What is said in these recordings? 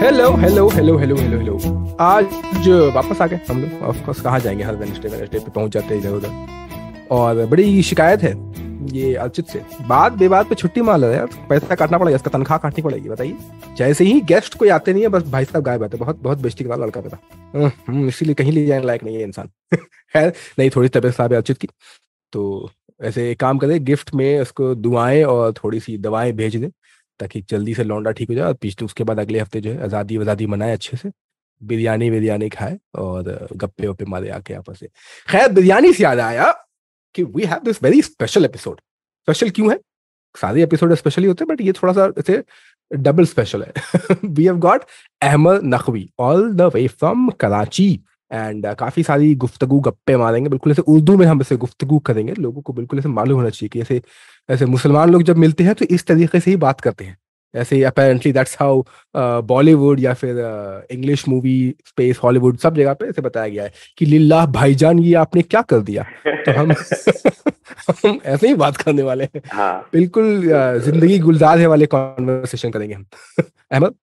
Hello hello hello hello hello hello. आज वापस आ गए हम लोग। ऑफ कोर्स कहाँ जाएंगे, हर वेडनेसडे पे पहुंच जाते हैं इधर उधर। और बड़ी शिकायत है ये अर्चित से, बात बेबात पे छुट्टी मार रहा है यार। पैसा काटना पड़ेगा, इसका तनख्वाह काटनी पड़ेगी। बताइए, जैसे ही गेस्ट कोई आते नहीं है बस भाई साहब गायब आते हैं। बहुत बहुत बेइज्जती का लड़का मेरा। इसीलिए कहीं ले जाने लायक नहीं है इंसान। खैर नहीं, थोड़ी तबीयत खराब है अर्चित की, तो ऐसे एक काम करें, गिफ्ट में उसको दुआएं और थोड़ी सी दवाएं भेज दें ताकि जल्दी से लौंडा ठीक हो जाए। और पिछले उसके बाद अगले हफ्ते जो है आज़ादी वज़ादी मनाए अच्छे से, बिरयानी बिरयानी खाए और गप्पे वप्पे मारे आके आपस से। खैर बिरयानी से याद आया कि we have this very special episode. Special क्यों है? सारे एपिसोड स्पेशल ही होते हैं बट ये थोड़ा सा ऐसे डबल स्पेशल है। We have got Ahmed Naqvi all the way from Karachi. And काफी सारी गुफ्तगू गप्पे मारेंगे, बिल्कुल ऐसे उर्दू में हम ऐसे गुफ्तगू करेंगे। लोगों को बिल्कुल ऐसे मालूम होना चाहिए कि ऐसे ऐसे मुसलमान लोग जब मिलते हैं तो इस तरीके से ही बात करते हैं। ऐसे अपेरेंटली दैट्स हाउ बॉलीवुड या फिर इंग्लिश मूवी स्पेस हॉलीवुड सब जगह पे ऐसे बताया गया है कि लिल्लाह भाईजान ये आपने क्या कर दिया। तो हम हम ऐसे ही बात करने वाले हैं। हाँ। बिल्कुल जिंदगी गुलजार है वाले कॉन्वर्सेशन करेंगे हम। अहमद,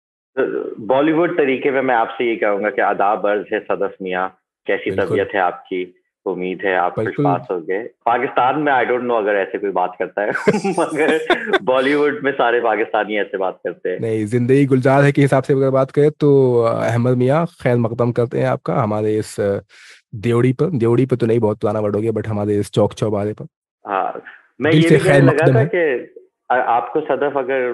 बॉलीवुड तरीके में मैं आपसे ये कहूंगा कि आदाब अर्ज है सदफ मियाँ, कैसी बिल्कुल तबीयत है आपकी? उम्मीद है आप बिल्कुल। खुशपास हो गए। पाकिस्तान में आई डोंट नो अगर ऐसे कोई बात करता है मगर बॉलीवुड में सारे पाकिस्तानी ऐसे बात करते हैं। नहीं, जिंदगी गुलजार है के हिसाब से अगर बात करें तो अहमद मियाँ खैर मकदम करते हैं आपका हमारे इस देवड़ी पर तो नहीं, बहुत पुराना वर्ड हो गया, बट हमारे इस चौक चौबारे पर हाँ, मैं दिल ये से भी कहने खैर लगा मकदम था है। कि आपको सदफ अगर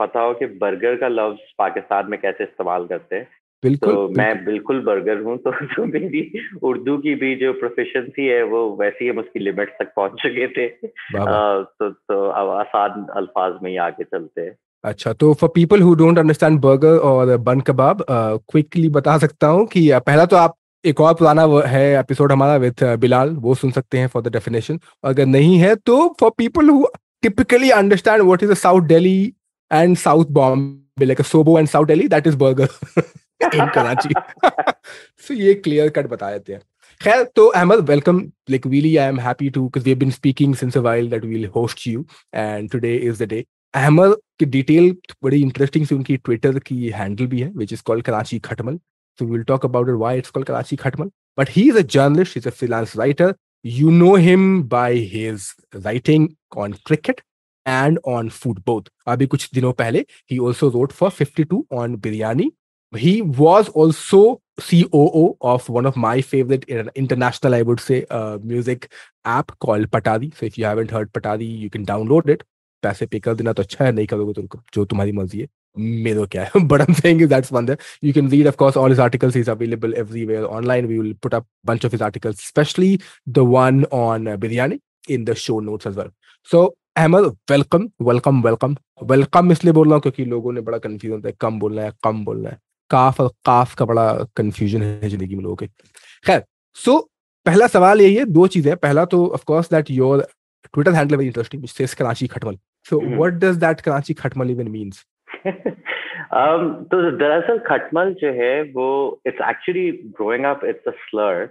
पता हो कि बर्गर का लफ्ज पाकिस्तान में कैसे इस्तेमाल करते हैं, तो बिल्कुल मैं बिल्कुल। बिल्कुल बर्गर हूँ। तो मेरी उर्दू की भी जो प्रोफिशिएंसी है वो वैसे ही हम उसकी लिमिट तक पहुंच चुके थे। वाह वाह। तो अब आसान अल्फाज में ही आगे चलते हैं। अच्छा, तो for people who don't understand burger और बन कबाब, क्विकली बता सकता हूँ कि पहला तो आप एक और पुराना है एपिसोड हमारा विद बिलाल, वो सुन सकते हैं फॉर द डेफिनेशन। अगर नहीं है तो for people who typically understand what is the south Delhi and south Bombay, like SoBo and south Delhi, that is burger in Karachi. So ये क्लियर कट बता देते हैं। खैर तो Ahmed, welcome. Like really I am happy to, because we have been speaking since a while that we will host you, and today is the day. Ahmed की detail बड़ी interesting सी उनकी Twitter की हैंडल भी है विच इज कॉल्ड कराची खटमल। So we'll talk about it, why it's called Karachi Khatmal. But he is a journalist, he's a freelance writer. You know him by his writing on cricket and on food both. अभी कुछ दिनों पहले he also wrote for 52 on biryani. He was also COO of one of my favorite international, I would say, music app called Patadi. So if you haven't heard Patadi, you can download it. पैसे पे कर देना तो अच्छा है, नहीं करोगे तो जो तुम्हारी मर्जी है, मेरे को क्या है। But I'm saying is that's one there. You can read, of course, all his articles. He's available everywhere online. We will put up a bunch of his articles, especially the one on biryani, in the show notes as well. So, Ahmed, welcome, welcome, welcome, welcome। इसलिए बोल रहा हूँ क्योंकि लोगों ने बड़ा confusion होता है, कम बोलना है कम बोलना है, काफ और काफ का बड़ा कंफ्यूजन है जिंदगी में लोगों के। खैर, सो पहला सवाल यही है, दो चीजें। पहला तो of course that your Twitter handle very interesting, which says Karachi खटमल। So what does that Karachi खटमल even means? तो दरअसल खटमल जो है वो it's actually growing up, it's a Slur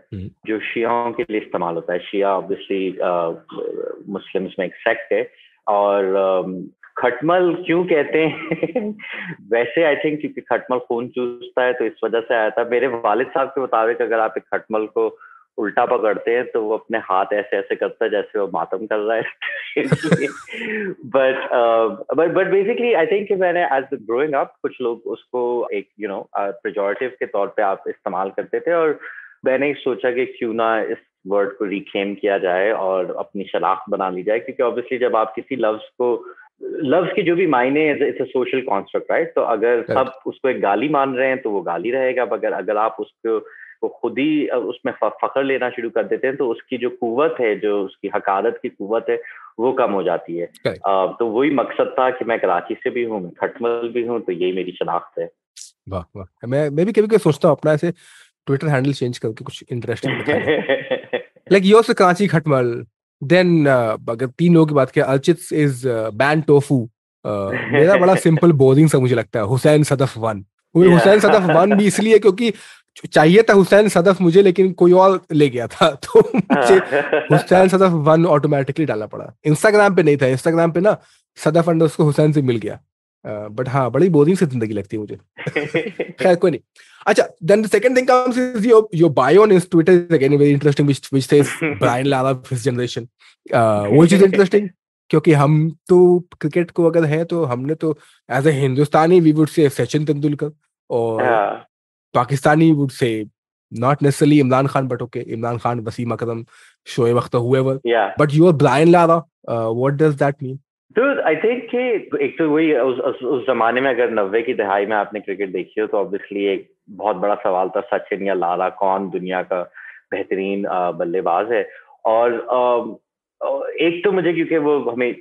जो शियाओं के लिए इस्तेमाल होता है। शिया ऑब्वियसली मुस्लिम्स में एक सेक्ट है। और खटमल क्यों कहते हैं वैसे आई थिंक क्योंकि खटमल खून चूसता है, तो इस वजह से आया था। मेरे वालिद साहब के मुताबिक अगर आप एक खटमल को उल्टा पकड़ते हैं तो वो अपने हाथ ऐसे ऐसे करता है जैसे वो मातम कर रहा है। बट बेसिकली आई थिंक मैंने एज ग्रोइंग अप कुछ लोग उसको एक पेजोरेटिव के तौर पे आप इस्तेमाल करते थे, और मैंने सोचा कि क्यों ना इस वर्ड को रिक्लेम किया जाए और अपनी शनाख्त बना ली जाए। क्योंकि ऑब्वियसली जब आप किसी लफ्ज के जो भी मायने, it's a social construct, right? तो अगर सब उसको एक गाली मान रहे हैं तो वो गाली रहेगा, मगर अगर आप उसको खुद ही उसमें फख्र लेना शुरू कर देते हैं तो उसकी जो कुव्वत है, जो उसकी हकारत की कुव्वत है, वो कम हो जाती है। तो वही मकसद था कि मैं कराची से भी हूँ, मैं खटमल भी हूँ, तो यही मेरी शनाख्त है। वाह वाह। मैं भी कभी कभी सोचता हूँ अपना ऐसे ट्विटर हैंडल चेंज करके कुछ इंटरेस्टिंग लिखा जाए, लाइक योर से कराची खटमल। देन अगर तीन लोगों की बात करें, अर्चित इज बैन टोफू। मेरा बड़ा सिंपल बोरिंग सा मुझे लगता है हुसैन सदफ वन। हुसैन सदफ वन भी इसलिए क्योंकि चाहिए था हुसैन सदफ मुझे, लेकिन कोई और ले गया था, तो मुझे हुसैन सदफ वन ऑटोमेटिकली डालना पड़ा। इंस्टाग्राम पे नहीं था, इंस्टाग्राम पे ना सदफ अंडर उसको हुसैन से मिल गया, बट हाँ, बड़ी बोरिंग सी जिंदगी लगती है मुझे। खैर कोई नहीं। अच्छा, then the second thing comes is your bio on his Twitter is again very interesting, which says Brian Lara of his generation. वो चीज इंटरेस्टिंग, क्योंकि हम तो क्रिकेट को अगर है तो हमने तो as a Hindustani we would say Sachin Tendulkar, और हाँ Pakistani would say not necessarily Imran Khan, but okay, Imran Khan, Wasim Akram, Shoaib Akhtar, whoever. या But you are Brian Lara. What does that mean? तो आई थिंक कि एक तो वही उस जमाने में अगर 90 की दहाई में आपने क्रिकेट देखी हो तो ऑब्वियसली एक बहुत बड़ा सवाल था, सचिन या लारा कौन दुनिया का बेहतरीन बल्लेबाज है। और एक तो मुझे क्योंकि वो हमें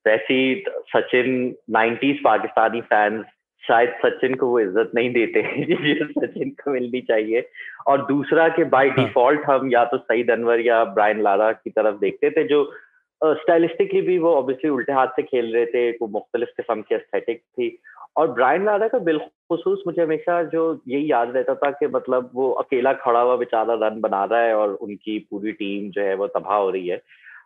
वैसी सचिन 90s पाकिस्तानी फैंस शायद सचिन को वो इज्जत नहीं देते जो सचिन को मिलनी चाहिए। और दूसरा कि बाय हाँ, डिफॉल्ट हम या तो सईद अनवर या ब्रायन लारा की तरफ देखते थे, जो स्टाइलिस्टिकली भी वो ऑब्वियसली उल्टे हाथ से खेल रहे थे, वो मुख्तलिफ किस्म की एस्थेटिक थी। और ब्रायन लारा का बिलखुसूस मुझे हमेशा जो यही याद रहता था कि मतलब वो अकेला खड़ा हुआ बेचारा रन बना रहा है और उनकी पूरी टीम जो है वो तबाह हो रही है।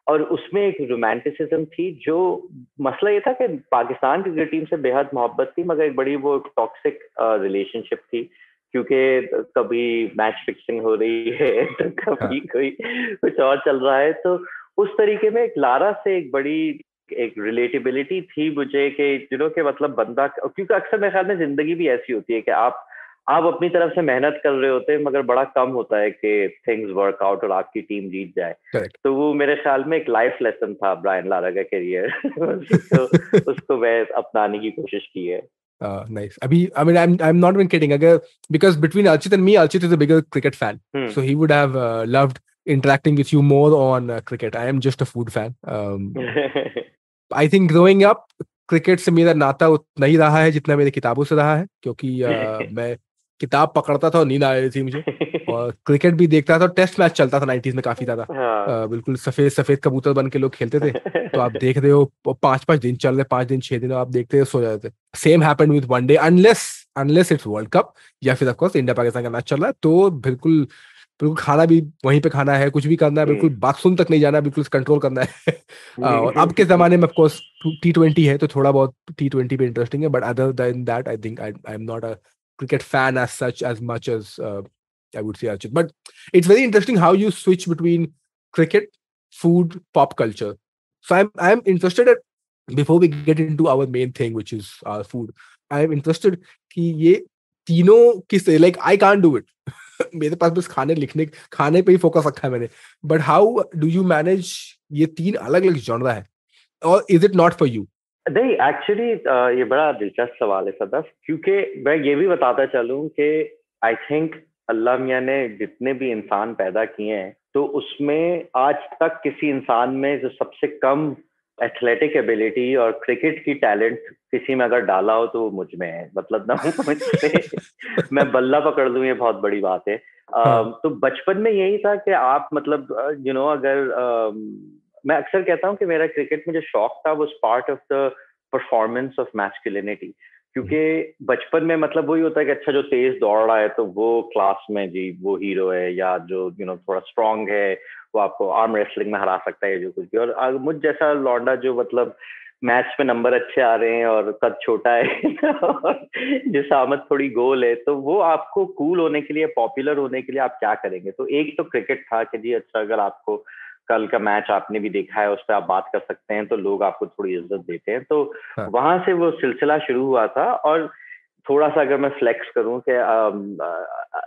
और उसमें एक रोमांटिसिज्म थी, जो मसला ये था कि पाकिस्तान क्रिकेट टीम से बेहद मोहब्बत थी, मगर एक बड़ी वो टॉक्सिक रिलेशनशिप थी, क्योंकि कभी मैच फिक्सिंग हो रही है तो हाँ, कभी कोई कुछ और चल रहा है। तो उस तरीके में एक लारा से एक बड़ी एक रिलेटेबिलिटी थी मुझे कि कि मतलब बंदा, क्योंकि अक्सर मेरे ख्याल में जिंदगी भी ऐसी होती है कि आप अपनी तरफ से मेहनत कर रहे होते हैं, मगर बड़ा कम होता है कि थिंग्स वर्क आउट और आपकी टीम जीत जाए। करेक्ट। तो वो मेरे ख्याल में एक लाइफ लेसन था ब्रायन लारा का करियर तो उसको मैं अपनाने की कोशिश की है। Nice. Abhi, I mean, I'm not even kidding. Agar, because between Archit and me, Archit is a bigger cricket fan, hmm so he would have loved interacting with you more on cricket. I am just a food fan. I think growing up, cricket से मेरा नाता उतना ही रहा है जितना मेरे किताबों से रहा है, क्योंकि मैं किताब पकड़ता था और नींद आ रही थी मुझे, और क्रिकेट भी देखता था। टेस्ट मैच चलता था 90s में काफी ज्यादा। हाँ बिल्कुल सफेद सफेद कबूतर बन के लोग खेलते थे, तो आप देख रहे हो 5-5 दिन चल रहे, 5 दिन 6 दिन, आप देखते हो सो जाते थे। Same happened with one day, unless unless it's world cup या फिर ऑफकोर्स इंडिया पाकिस्तान का मैच चल रहा है, तो बिल्कुल बिल्कुल खाना भी वहीं पे खाना है, कुछ भी करना है, बिल्कुल बाथरूम तक नहीं जाना है, बिल्कुल कंट्रोल करना है। और अब के जमाने में ऑफकोर्स T20 है, तो थोड़ा बहुत T20 पे इंटरेस्टिंग है, but other than that I think I am not a cricket fan as such, as much as I would say Archit. But it's very interesting how you switch between cricket, food, pop culture. So I'm interested at, before we get into our main thing, which is our food, I'm interested कि ये तीनों किस, like I can't do it. मेरे पास बस खाने पे ही focus रखा है मैंने, but how do you manage ये तीन अलग अलग जॉनरा है, और is it not for you? नहीं एक्चुअली ये बड़ा दिलचस्प सवाल है सदफ, क्योंकि मैं ये भी बताता चलूं कि आई थिंक अल्लाह मियाँ ने जितने भी इंसान पैदा किए हैं, तो उसमें आज तक किसी इंसान में जो सबसे कम एथलेटिक एबिलिटी और क्रिकेट की टैलेंट किसी में अगर डाला हो तो वो मुझ में है। मतलब ना मुझसे मैं बल्ला पकड़ लूं ये बहुत बड़ी बात है। हाँ, तो बचपन में यही था कि आप मतलब अगर मैं अक्सर कहता हूँ कि मेरा क्रिकेट में जो शौक था वो part of the performance of masculinity, क्योंकि बचपन में मतलब वही होता है कि अच्छा जो तेज दौड़ रहा है तो वो क्लास में जी वो हीरो है, या जो थोड़ा स्ट्रांग है वो आपको आर्म रेसलिंग में हरा सकता है, जो कुछ भी। और मुझ जैसा लौंडा जो मतलब मैच में नंबर अच्छे आ रहे हैं और कद छोटा है और जिसामत थोड़ी गोल है, तो वो आपको कूल होने के लिए, पॉपुलर होने के लिए आप क्या करेंगे। तो एक तो क्रिकेट था कि जी अच्छा अगर आपको कल का मैच आपने भी देखा है, उस पर आप बात कर सकते हैं, तो लोग आपको थोड़ी इज्जत देते हैं। तो हाँ, वहां से वो सिलसिला शुरू हुआ था। और थोड़ा सा अगर मैं फ्लेक्स करूं कि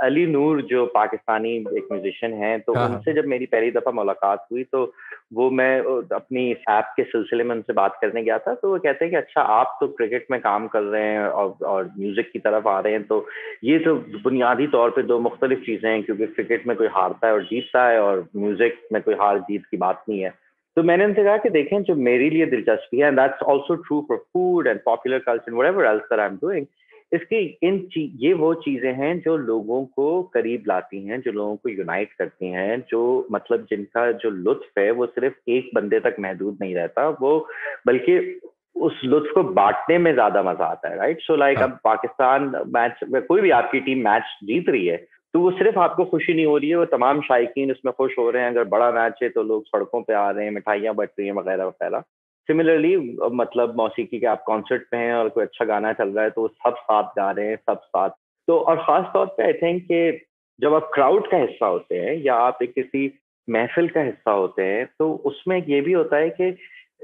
अली नूर जो पाकिस्तानी एक म्यूजिशियन हैं, तो हाँ, उनसे जब मेरी पहली दफा मुलाकात हुई, तो वो मैं अपनी इस ऐप के सिलसिले में उनसे बात करने गया था, तो वो कहते हैं कि अच्छा आप तो क्रिकेट में काम कर रहे हैं और म्यूजिक की तरफ आ रहे हैं, तो ये तो बुनियादी तौर पे दो मुख्तलिफ चीजें हैं, क्योंकि क्रिकेट में कोई हारता है और जीतता है और म्यूजिक में कोई हार जीत की बात नहीं है। तो मैंने उनसे कहा कि देखें जो मेरे लिए दिलचस्पी है, and that's also true for food and popular culture whatever else that I am doing, इसकी ये वो चीजें हैं जो लोगों को करीब लाती हैं, जो लोगों को यूनाइट करती हैं, जो मतलब जिनका जो लुत्फ है वो सिर्फ एक बंदे तक महदूद नहीं रहता, वो बल्कि उस लुत्फ को बांटने में ज्यादा मजा आता है। राइट, सो लाइक हाँ, अब पाकिस्तान मैच में कोई भी आपकी टीम मैच जीत रही है, तो वो सिर्फ आपको खुशी नहीं हो रही है, वो तमाम शायकीन उसमें खुश हो रहे हैं। अगर बड़ा मैच है तो लोग सड़कों पे आ रहे हैं, मिठाइयाँ बट रही हैं वगैरह वगैरह। सिमिलरली मतलब मौसीकी के आप कॉन्सर्ट में हैं और कोई अच्छा गाना चल रहा है तो सब साथ गा रहे हैं, सब साथ। तो और खास तौर पे आई थिंक कि जब आप क्राउड का हिस्सा होते हैं या आप एक किसी महफिल का हिस्सा होते हैं तो उसमें ये भी होता है कि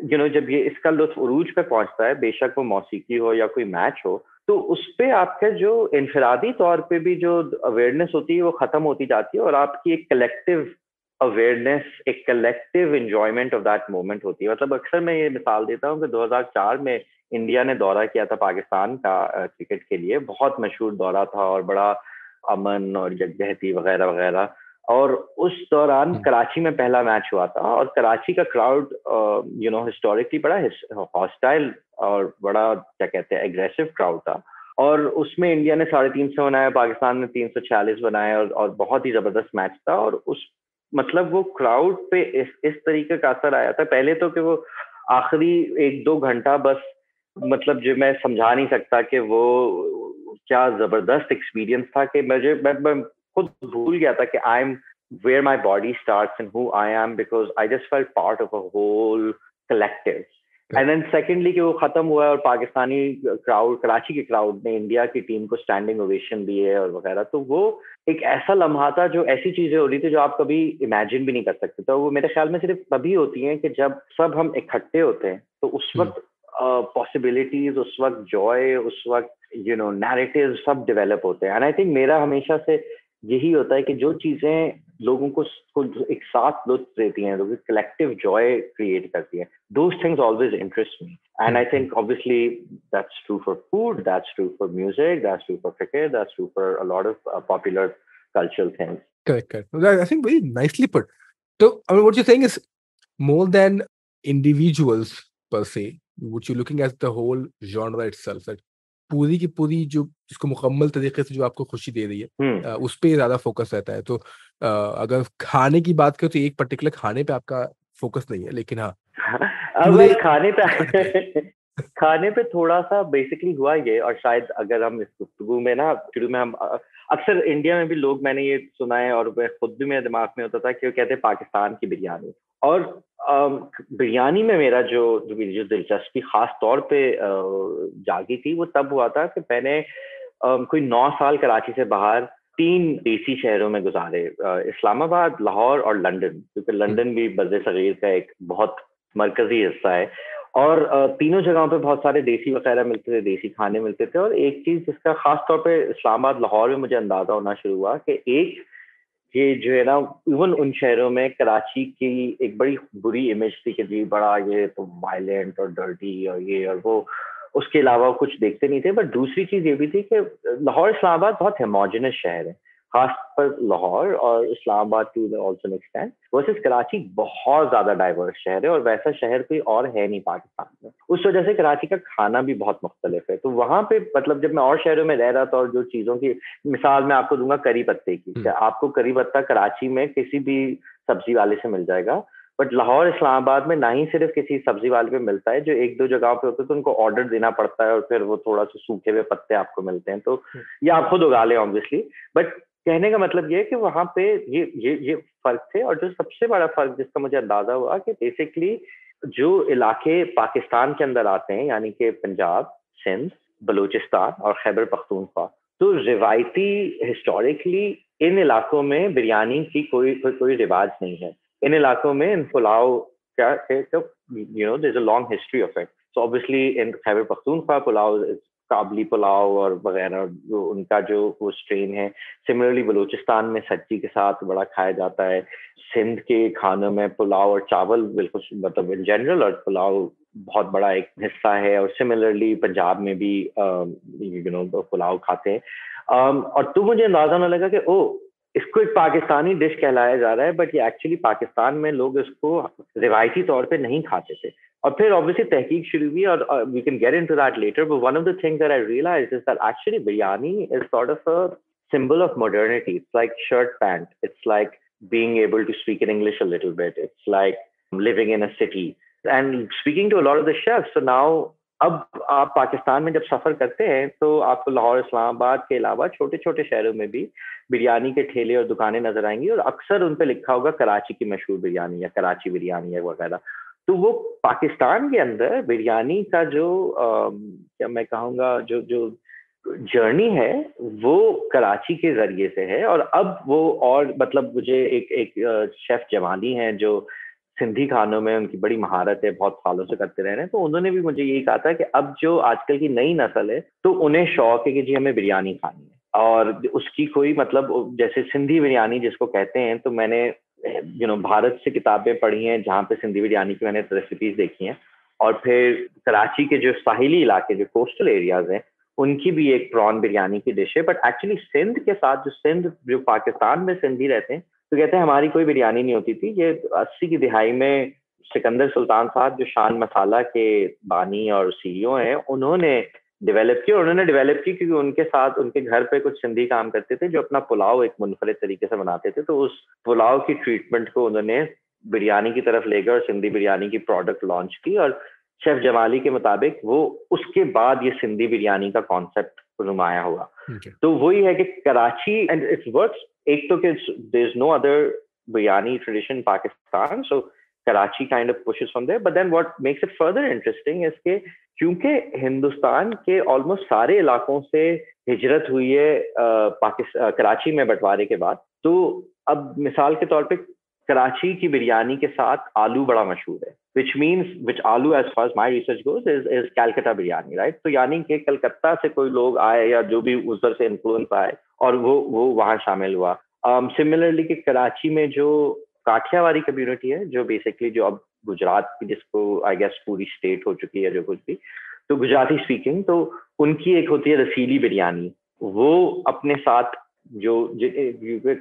जब ये इसका लुत्फ उरूज पे पहुंचता है, बेशक वो मौसीकी हो या कोई मैच हो, तो उस पे आपका जो इनफरादी तौर पे भी जो अवेयरनेस होती है वो खत्म होती जाती है और आपकी एक कलेक्टिव अवेयरनेस, एक collective enjoyment of that moment होती है। मतलब अक्सर मैं ये मिसाल देता हूँ कि 2004 में इंडिया ने दौरा किया था पाकिस्तान का क्रिकेट के लिए, बहुत मशहूर दौरा था और बड़ा अमन और यकजहती वगैरह वगैरह। और उस दौरान कराची में पहला मैच हुआ था और कराची का क्राउड हिस्टोरिकली बड़ा हॉस्टाइल और बड़ा क्या कहते हैं एग्रेसिव क्राउड था। और उसमें इंडिया ने 350 बनाया, पाकिस्तान ने 346 बनाए और बहुत ही जबरदस्त मैच था। और उस मतलब वो क्राउड पे इस तरीके का असर आया था पहले तो कि वो आखिरी 1-2 घंटा बस मतलब जो मैं समझा नहीं सकता कि वो क्या जबरदस्त एक्सपीरियंस था कि मैं खुद भूल गया था कि I am where my body starts and who I am because I just felt part of a whole collective. And then secondly कि वो खत्म हुआ और पाकिस्तानी क्राउड, कराची के क्राउड ने इंडिया की टीम को स्टैंडिंग ओवेशन दिए और वगैरह। तो वो एक ऐसा लम्हा था जो ऐसी चीजें हो रही थी जो आप कभी इमेजिन भी नहीं कर सकते। तो वो मेरे ख्याल में सिर्फ तभी होती हैं कि जब सब हम इकट्ठे होते हैं, तो उस वक्त पॉसिबिलिटीज, उस वक्त जॉय, उस वक्त नैरेटिव सब डेवलप होते हैं। एंड आई थिंक मेरा हमेशा से यही होता है कि जो चीजें लोगों को एक साथ लुत्फ देती हैं, लोगों की कलेक्टिव जॉय क्रिएट करती हैं, those things always interest me. And I think obviously that's true for food, that's true for music, that's true for cricket, that's true for a lot of popular cultural things. Correct. I think very nicely put. So, I mean, what you're saying is more than individuals per se, what you're looking at the whole genre itself, that पूरी की पूरी जो जिसको मुकम्मल तरीके से जो आपको खुशी दे रही है उस पे ज्यादा फोकस रहता है। तो अगर खाने की बात करें तो एक पर्टिकुलर खाने पे आपका फोकस नहीं है, लेकिन हाँ अब खाने पे थोड़ा सा बेसिकली हुआ ये, और शायद अगर हम इस गुफ्तगू में ना शुरू में हम अक्सर इंडिया में भी लोग, मैंने ये सुना है और मैं खुद भी मेरे दिमाग में होता था कि वो कहते हैं पाकिस्तान की बिरयानी। और बिरयानी में मेरा जो दिलचस्पी खास तौर पे जागी थी वो तब हुआ था कि मैंने कोई 9 साल कराची से बाहर 3 देसी शहरों में गुजारे, इस्लामाबाद, लाहौर और लंदन, क्योंकि लंदन भी बर्र सगीर का एक बहुत मरकजी हिस्सा है। और तीनों जगहों पे बहुत सारे देसी वगैरह मिलते थे, देसी खाने मिलते थे। और एक चीज जिसका खास तौर पे इस्लामाबाद, लाहौर में मुझे अंदाजा होना शुरू हुआ कि एक ये जो है ना, इवन उन शहरों में कराची की एक बड़ी बुरी इमेज थी कि जी बड़ा ये तो वायलेंट और डर्टी और ये और वो, उसके अलावा कुछ देखते नहीं थे। बट दूसरी चीज ये भी थी कि लाहौर, इस्लामाबाद बहुत हेमोजेनस शहर है, खास पर लाहौर और Islamabad to also an extent, versus Karachi बहुत ज्यादा डाइवर्स शहर है और वैसा शहर कोई और है नहीं पाकिस्तान में। उस वजह से कराची का खाना भी बहुत मुख्तलिफ है। तो वहां पे मतलब जब मैं और शहरों में रह रहा था और जो चीजों की मिसाल मैं आपको दूंगा करी पत्ते की, आपको करी पत्ता कराची में किसी भी सब्जी वाले से मिल जाएगा, बट लाहौर, इस्लामाबाद में ना ही सिर्फ किसी सब्जी वाले पे मिलता है, जो 1-2 जगह पे होते हैं तो उनको ऑर्डर देना पड़ता है और फिर वो थोड़ा सा सूखे हुए पत्ते आपको मिलते हैं, तो ये आप खुद उगा लें ऑब्वियसली। बट कहने का मतलब ये है कि वहां पे ये फर्क थे। और जो सबसे बड़ा फर्क जिसका मुझे अंदाजा हुआ कि बेसिकली जो इलाके पाकिस्तान के अंदर आते हैं, यानी कि पंजाब, सिंध, बलूचिस्तान और खैबर पख्तूनख्वा, तो रिवायती हिस्टोरिकली इन इलाकों में बिरयानी की कोई रिवाज नहीं है। इन इलाकों में इन पुलाव का there is a long history of it. So obviously in Khyber Pakhtunkhwa pulao, Kabuli pulao और वगैरह जो उनका जो वो स्ट्रेन है। सिमिलरली बलूचिस्तान में सब्जी के साथ बड़ा खाया जाता है। सिंध के खानों में पुलाव और चावल बिल्कुल मतलब इन जनरल, और पुलाव बहुत बड़ा एक हिस्सा है। और सिमिलरली पंजाब में भी पुलाव खाते हैं। और तो मुझे अंदाजा होने लगा कि ओ, इसको एक पाकिस्तानी डिश कहलाया जा रहा है, बट ये एक्चुअली पाकिस्तान में लोग इसको रिवायती तौर पे नहीं खाते थे। और फिर ऑब्वियसली तहकीक शुरू हुई और we can get into that later, but one of the things that I realised is that actually biryani is sort of a symbol of modernity. It's like shirt pant. It's like being able to speak in English a little bit. It's like living in a city and speaking to a lot of the chefs. So now अब आप पाकिस्तान में जब सफर करते हैं तो आपको लाहौर, इस्लामाबाद के अलावा छोटे छोटे शहरों में भी बिरयानी के ठेले और दुकानें नजर आएंगी और अक्सर उन पे लिखा होगा कराची की मशहूर बिरयानी या कराची बिरयानी या वगैरह। तो वो पाकिस्तान के अंदर बिरयानी का जो क्या मैं कहूँगा जो जो जर्नी है वो कराची के जरिए से है। और अब वो, और मतलब मुझे एक एक शेफ जमाली हैं जो सिंधी खानों में उनकी बड़ी महारत है, बहुत सालों से करते रह रहे हैं, तो उन्होंने भी मुझे यही कहा था कि अब जो आजकल की नई नस्ल है तो उन्हें शौक है कि जी हमें बिरयानी खानी है, और उसकी कोई मतलब जैसे सिंधी बिरयानी जिसको कहते हैं, तो मैंने भारत से किताबें पढ़ी हैं जहाँ पे सिंधी बिरयानी की मैंने रेसिपीज देखी हैं, और फिर कराची के जो साहिली इलाके जो कोस्टल एरियाज हैं उनकी भी एक प्रॉन बिरयानी की डिश है। बट एक्चुअली सिंध के साथ जो पाकिस्तान में सिंधी रहते हैं तो कहते हैं हमारी कोई बिरयानी नहीं होती थी। ये 80 की दिहाई में सिकंदर सुल्तान साहब जो शान मसाला के बानी और सीईओ हैं उन्होंने डेवलप की, और उन्होंने डेवलप की क्योंकि उनके साथ उनके घर पे कुछ सिंधी काम करते थे जो अपना पुलाव एक मुनफरद तरीके से बनाते थे, तो उस पुलाव की ट्रीटमेंट को उन्होंने बिरयानी की तरफ ले गए और सिंधी बिरयानी की प्रोडक्ट लॉन्च की। और शेफ जमाली के मुताबिक वो उसके बाद ये सिंधी बिरयानी का कॉन्सेप्ट नुमाया हुआ। तो वही है कि कराची एंड इट्स वर्क्स, एक तो कि there is no other biryani tradition in Pakistan, so Karachi kind of pushes from there. But then what makes it further interesting is कि क्योंकि हिंदुस्तान के ऑलमोस्ट सारे इलाकों से हिजरत हुई है कराची में बंटवारे के बाद, तो अब मिसाल के तौर पे कराची की बिरयानी के साथ आलू बड़ा मशहूर है, which आलू as far as my research goes is Calcutta biryani, right? तो यानी कि कलकत्ता से कोई लोग आए या जो भी उधर से इन्फ्लुएंस आए और वो वहाँ शामिल हुआ। सिमिलरली कि कराची में जो काठियावाड़ी कम्युनिटी है जो बेसिकली जो अब गुजरात की जिसको आई गेस पूरी स्टेट हो चुकी है जो कुछ भी, तो गुजराती स्पीकिंग, तो उनकी एक होती है रसीली बिरयानी। वो अपने साथ जो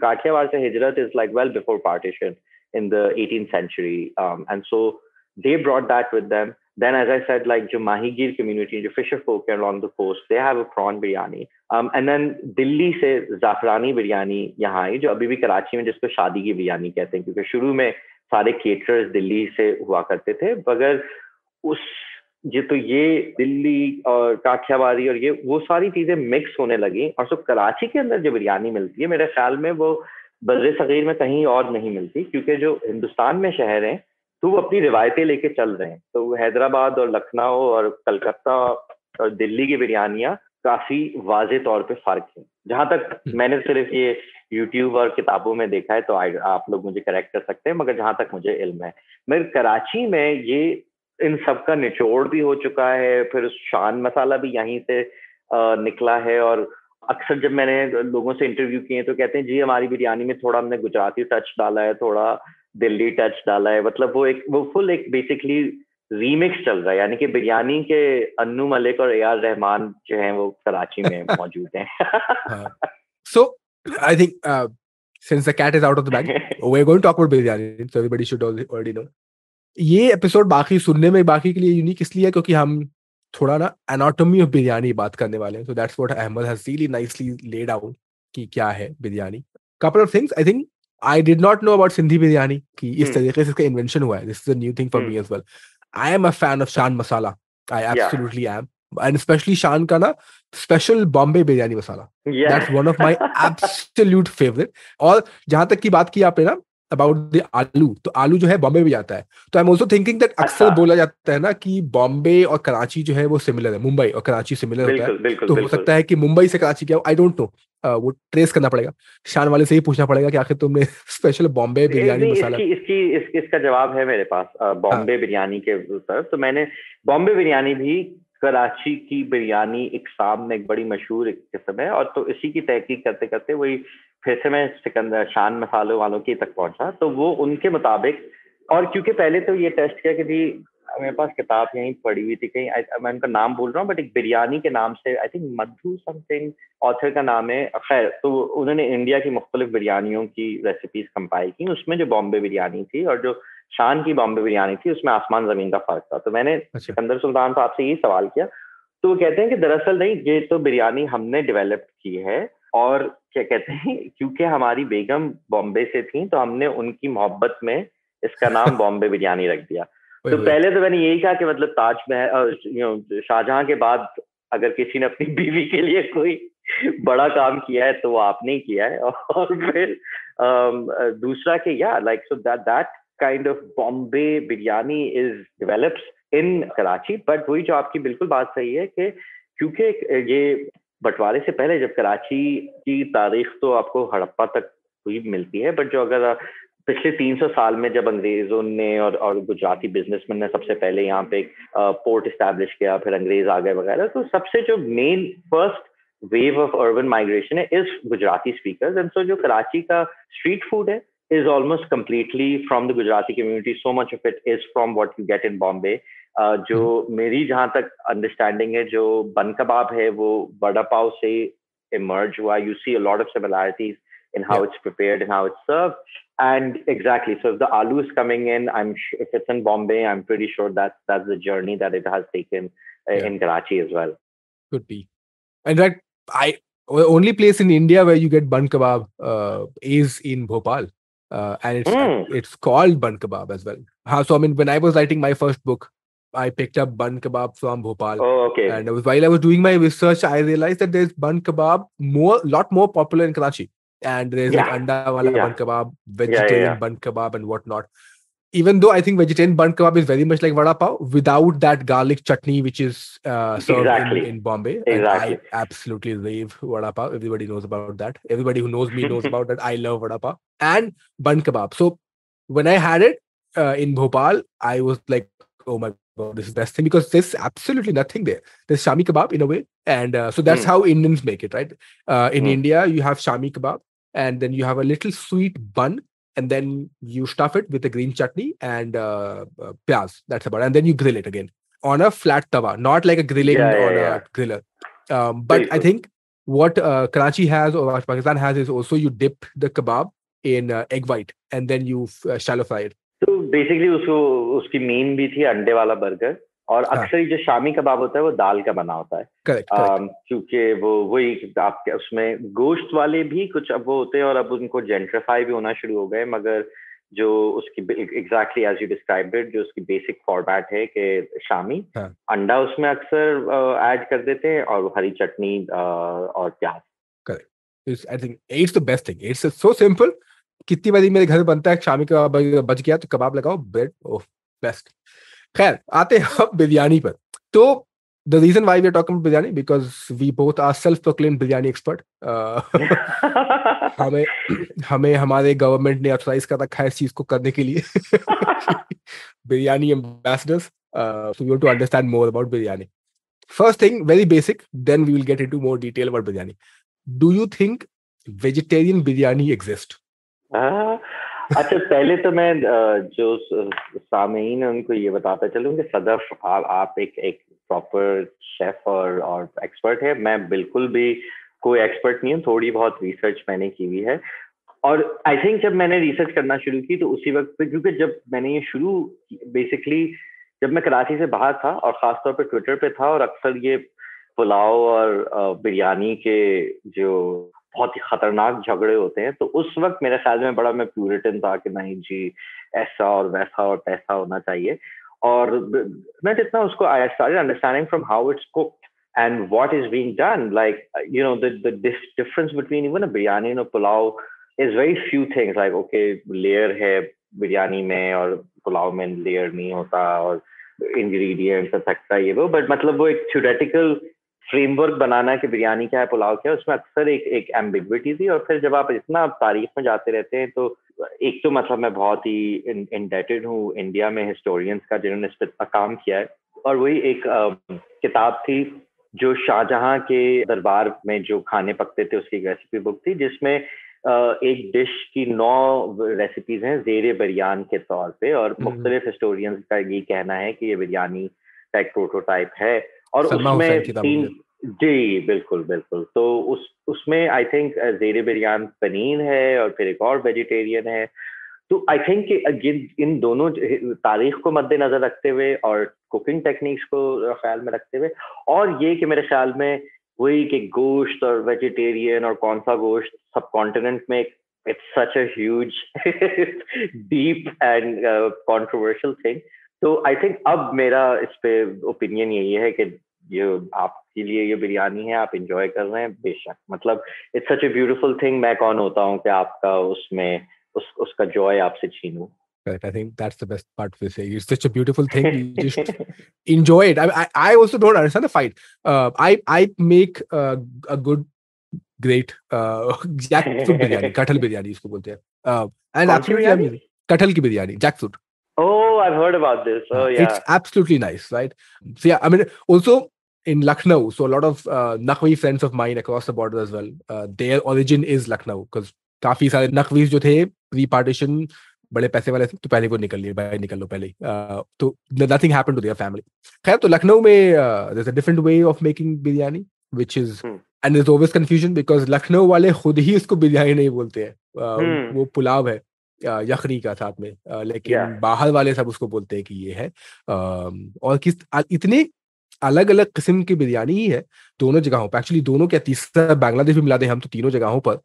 काठियावाड़ से हिजरत is like well before partition in the 18th century, and so they brought that with them. Then, as I said, like जो माहीगीर community, जो fisher folk along the coast, they have a prawn biryani. And then Delhi से जाफरानी बिरयानी यहाँ आई जो अभी भी कराची में जिसको शादी की बिरयानी कहते हैं, क्योंकि शुरू में सारे केटरर्स दिल्ली से हुआ करते थे, मगर उस तो ये दिल्ली और काठियावाड़ी और ये वो सारी चीजें मिक्स होने लगी, और सो कराची के अंदर जो बिरयानी मिलती है मेरे ख्याल में वो बर्रे सगीर में कहीं और नहीं मिलती, क्योंकि जो हिंदुस्तान में शहर हैं तो वो अपनी रिवायतें लेके चल रहे हैं। तो हैदराबाद और लखनऊ और कलकत्ता और दिल्ली की बिरयानियां काफी वाजे तौर पे फर्क है। जहां तक मैंने सिर्फ ये यूट्यूब और किताबों में देखा है, तो आप लोग मुझे करेक्ट कर सकते हैं, मगर जहां तक मुझे इल्म है, मगर कराची में ये इन सब का निचोड़ भी हो चुका है। फिर शान मसाला भी यहीं से निकला है, और अक्सर जब मैंने लोगों से इंटरव्यू किए तो कहते हैं जी हमारी बिरयानी में थोड़ा हमने गुजराती टच डाला है, थोड़ा दिल्ली टच डाला है। मतलब वो फुल एक बेसिकली रीमिक्स चल रहा है, यानी कि बिरयानी के अन्नू मलिक और ए आर रहमान जो हैं वो कराची में मौजूद हैं। So I think since the cat is out of the bag, we're going to talk about biryani, so everybody should already know. ये एपिसोड बाकी सुनने में बाकी के लिए यूनिक इसलिए है क्योंकि हम थोड़ा ना एनाटॉमी ऑफ बिरयानी बात करने वाले हैं। So that's what Ahmed has really nicely laid out कि क्या है biryani. Couple of things I think I did not know about Sindhi biryani कि इस तरीके से इसका इन्वेंशन हुआ है। This is a new thing for me as well. I am a fan of Shan masala, I absolutely am, and specially Shan का ना special Bombay biryani masala, that's one of my absolute favourite. और जहां तक की बात की आपने ना अबाउट द आलू, तो आलू जो है बॉम्बे में जाता है। तो I am also thinking that अक्सर बोला जाता है ना कि बॉम्बे और कराची जो है वो सिमिलर है, मुंबई और कराची सिमिलर होता है। तो हो सकता है कि मुंबई से कराची क्या, आई डोंट नो, वो ट्रेस करना पड़ेगा। शान वाले से ही पूछना पड़ेगा कि आखिर तुमने स्पेशल बॉम्बे बिरयानी मसाला। इसका जवाब है मेरे पास बॉम्बे बिरयानी के तरफ। तो मैंने बॉम्बे बिरयानी भी कराची की बिरयानी एक साम में एक बड़ी मशहूर एक किस्म है, और तो इसी की तहकीक करते करते वही फिर से मैं सिकंदर शान मसालों वालों की तक पहुंचा। तो वो उनके मुताबिक, और क्योंकि पहले तो ये टेस्ट किया कि जी मेरे पास किताब यहीं पड़ी हुई थी कहीं, मैं उनका नाम बोल रहा हूँ, बट एक बिरयानी के नाम से I think Madhu something author का नाम है। खैर, तो उन्होंने इंडिया की मुख्तलिफ बिरयानियों की रेसिपीज कंपाइल की, उसमें जो बॉम्बे बिरयानी थी और जो शान की बॉम्बे बिरयानी थी उसमें आसमान जमीन का फर्क था। तो मैंने सिकंदर सुल्तान साहब से यही सवाल किया, तो वो कहते हैं कि दरअसल नहीं, ये तो बिरयानी हमने डेवलप की है, और क्या कहते हैं क्योंकि हमारी बेगम बॉम्बे से थी तो हमने उनकी मोहब्बत में इसका नाम बॉम्बे बिरयानी रख दिया। तो पहले तो मैंने यही कहा कि मतलब ताजमहल शाहजहां के बाद अगर किसी ने अपनी बीवी के लिए कोई बड़ा काम किया है तो वो आपने ही किया है। और फिर दूसरा कि या like so that kind of Bombay biryani is develops in Karachi. But वही जो आपकी बिल्कुल बात सही है कि क्योंकि ये बंटवारे से पहले जब कराची की तारीख तो आपको हड़प्पा तक हुई मिलती है, बट जो अगर पिछले 300 साल में जब अंग्रेजों ने और गुजराती बिजनेसमैन ने सबसे पहले यहाँ पे एक पोर्ट इस्टेब्लिश किया, फिर अंग्रेज आ गए वगैरह, तो सबसे जो main first wave of urban migration is Gujarati speakers. And so जो कराची का street food है is almost completely from the Gujarati community. So much of it is from what you get in Bombay. जो मेरी जहाँ तक understanding है, जो बन कबाब है वो वड़ा पाव से emerge हुआ. You see a lot of similarities in how it's prepared and how it's served. And exactly, so if the aloo is coming in, if it's in Bombay, I'm pretty sure that's the journey that it has taken in Karachi as well. Could be. In fact, the only place in India where you get bun kebab is in Bhopal, and it's called bun kebab as well. So I mean, when I was writing my first book, I picked up bun kebab from Bhopal. Oh, okay. And while I was doing my research, I realized that there's bun kebab lot more popular in Karachi, and there's like anda wala bun kebab, vegetarian bun kebab, and whatnot. Even though I think vegetarian bun kebab is very much like vada pav without that garlic chutney which is served in Bombay. Exactly. And I absolutely rave vada pav. Everybody knows about that. Everybody who knows me knows about that. I love vada pav and bun kebab. So when I had it in Bhopal, I was like, oh my God, this is the best thing, because there's absolutely nothing there. There's shami kebab in a way. And so that's how Indians make it, right? In India, you have shami kebab, and then you have a little sweet bun, and then you stuff it with a green chutney and pyaz. That's about it. And then you grill it again on a flat tawa, not like a grilling on a griller. But I think what Karachi has or what Pakistan has is also you dip the kebab in egg white and then you shallow fry it. तो basically उसकी mean भी थी अंडे वाला burger, और अक्सर जो शामी कबाब होता है वो दाल का बना होता है. क्योंकि वो वही आपके उसमें गोश्त वाले भी कुछ अब वो होते हैं, और अब उनको जेंट्रिफाई भी होना शुरू हो गए, मगर जो उसकी exactly as you described it, जो उसकी बेसिक फॉर्मेट है कि शामी अंडा उसमें अक्सर ऐड कर देते हैं और हरी चटनी और प्याज. Correct. I think it's the best thing. It's so simple. कितनी बारी मेरे घर बनता है, शामी कबाब बच गया तो कबाब लगाओ, ब्रेड, ओह बेस्ट. खैर, आते हैं अब बिरयानी पर. तो the reason why we are talking about biryani, because we both are self-proclaimed biryani expert. हमें हमारे गवर्नमेंट ने ऑथराइज कर रखा है इस चीज को करने के लिए. Biryani ambassadors. So we want to understand more about biryani. First thing, very basic, then we will get into more detail about biryani. Do you think vegetarian biryani exists? अच्छा, पहले तो मैं जो सामीन है उनको ये बताता चलूं कि सदफ आप एक प्रॉपर शेफ और एक्सपर्ट है. मैं बिल्कुल भी कोई एक्सपर्ट नहीं हूँ. थोड़ी बहुत रिसर्च मैंने की हुई है, और आई थिंक जब मैंने रिसर्च करना शुरू की तो उसी वक्त पे, क्योंकि जब मैंने ये शुरू बेसिकली जब मैं कराची से बाहर था और खासतौर पे ट्विटर पे था, और अक्सर ये पुलाव और बिरयानी के जो बहुत ही खतरनाक झगड़े होते हैं, तो उस वक्त मेरे ख्याल में बड़ा मैं प्यूरिटन था कि नहीं जी ऐसा और वैसा और पैसा होना चाहिए. और मैं जितना उसको I started understanding from how it's cooked and what is being done, like you know the difference between even a biryani and a pulao is very few things. Like okay, layer है बिरयानी में और पुलाव में लेयर नहीं होता, और इंग्रेडिएंट्स एक्सेट्रा ये वो, but मतलब वो एक थ्योरेटिकल फ्रेमवर्क बनाना कि बिरयानी क्या है पुलाव क्या है, उसमें अक्सर एक एम्बिग्विटी थी. और फिर जब आप इतना तारीख में जाते रहते हैं, तो एक तो मतलब मैं बहुत ही इंडेटेड हूँ इंडिया में हिस्टोरियंस का जिन्होंने इस पर काम किया है. और वही एक किताब थी जो शाहजहां के दरबार में जो खाने पकते थे उसकी एक रेसिपी बुक थी, जिसमें एक डिश की 9 रेसिपीज हैं ज़ेरे बिरयान के तौर पे, और मुख्तलिफ हिस्टोरियंस का ये कहना है कि ये बिरयानी का एक प्रोटोटाइप है. और उसमें 3 जी बिल्कुल बिल्कुल. तो उसमें आई थिंक ज़ेरे बिरयान पनीर है और फिर एक और वेजिटेरियन है. तो आई थिंक इन दोनों तारीख को मद्देनजर रखते हुए और कुकिंग टेक्निक्स को ख्याल में रखते हुए, और ये कि मेरे ख्याल में वही कि गोश्त और वेजिटेरियन और कौन सा गोश्त सब कॉन्टिनेंट में, it's such a huge deep and controversial thing. तो आई थिंक अब मेरा इस पे ओपिनियन यही है कि ये आपके लिए ये बिरयानी है, आप एंजॉय कर रहे हैं, बेशक. मतलब it's such a beautiful thing. मैं कौन होता हूँ कि आपका उसमें उसका जॉय आपसे छीनूं. Correct. I think that's the best part of this. It's such a beautiful thing. You just enjoy it. I also don't understand the fight. I make a good, great jackfruit biryani, kathal biryani इसको बोलते हैं. And कौन सी absolutely biryani? amazing. Kathal की biryani, jackfruit. Oh, I've heard about this. Oh, It's yeah. absolutely nice, right? So yeah, I mean, also in Lucknow, so a lot of Naqvi friends of mine across the border as well. Their origin is Lucknow because काफी सारे नकवीज जो थे pre partition बड़े पैसे वाले थे तो पहले वो निकल लिए भाई निकल लो पहले ही तो nothing happened to their family खैर तो लखनऊ में there is a different way of making biryani which is Hmm. And there is always confusion because Lucknow वाले खुद ही उसको बिरयानी नहीं बोलते हैं Hmm. वो पुलाव है यखनी का साथ में Yeah. लेकिन बाहर वाले सब उसको बोलते हैं कि ये है और किस इतने अलग अलग किस्म की बिरयानी ही है दोनों जगहों पर एक्चुअली दोनों क्या तीसरा बांग्लादेश भी मिला दे हम तो तीनों जगहों पर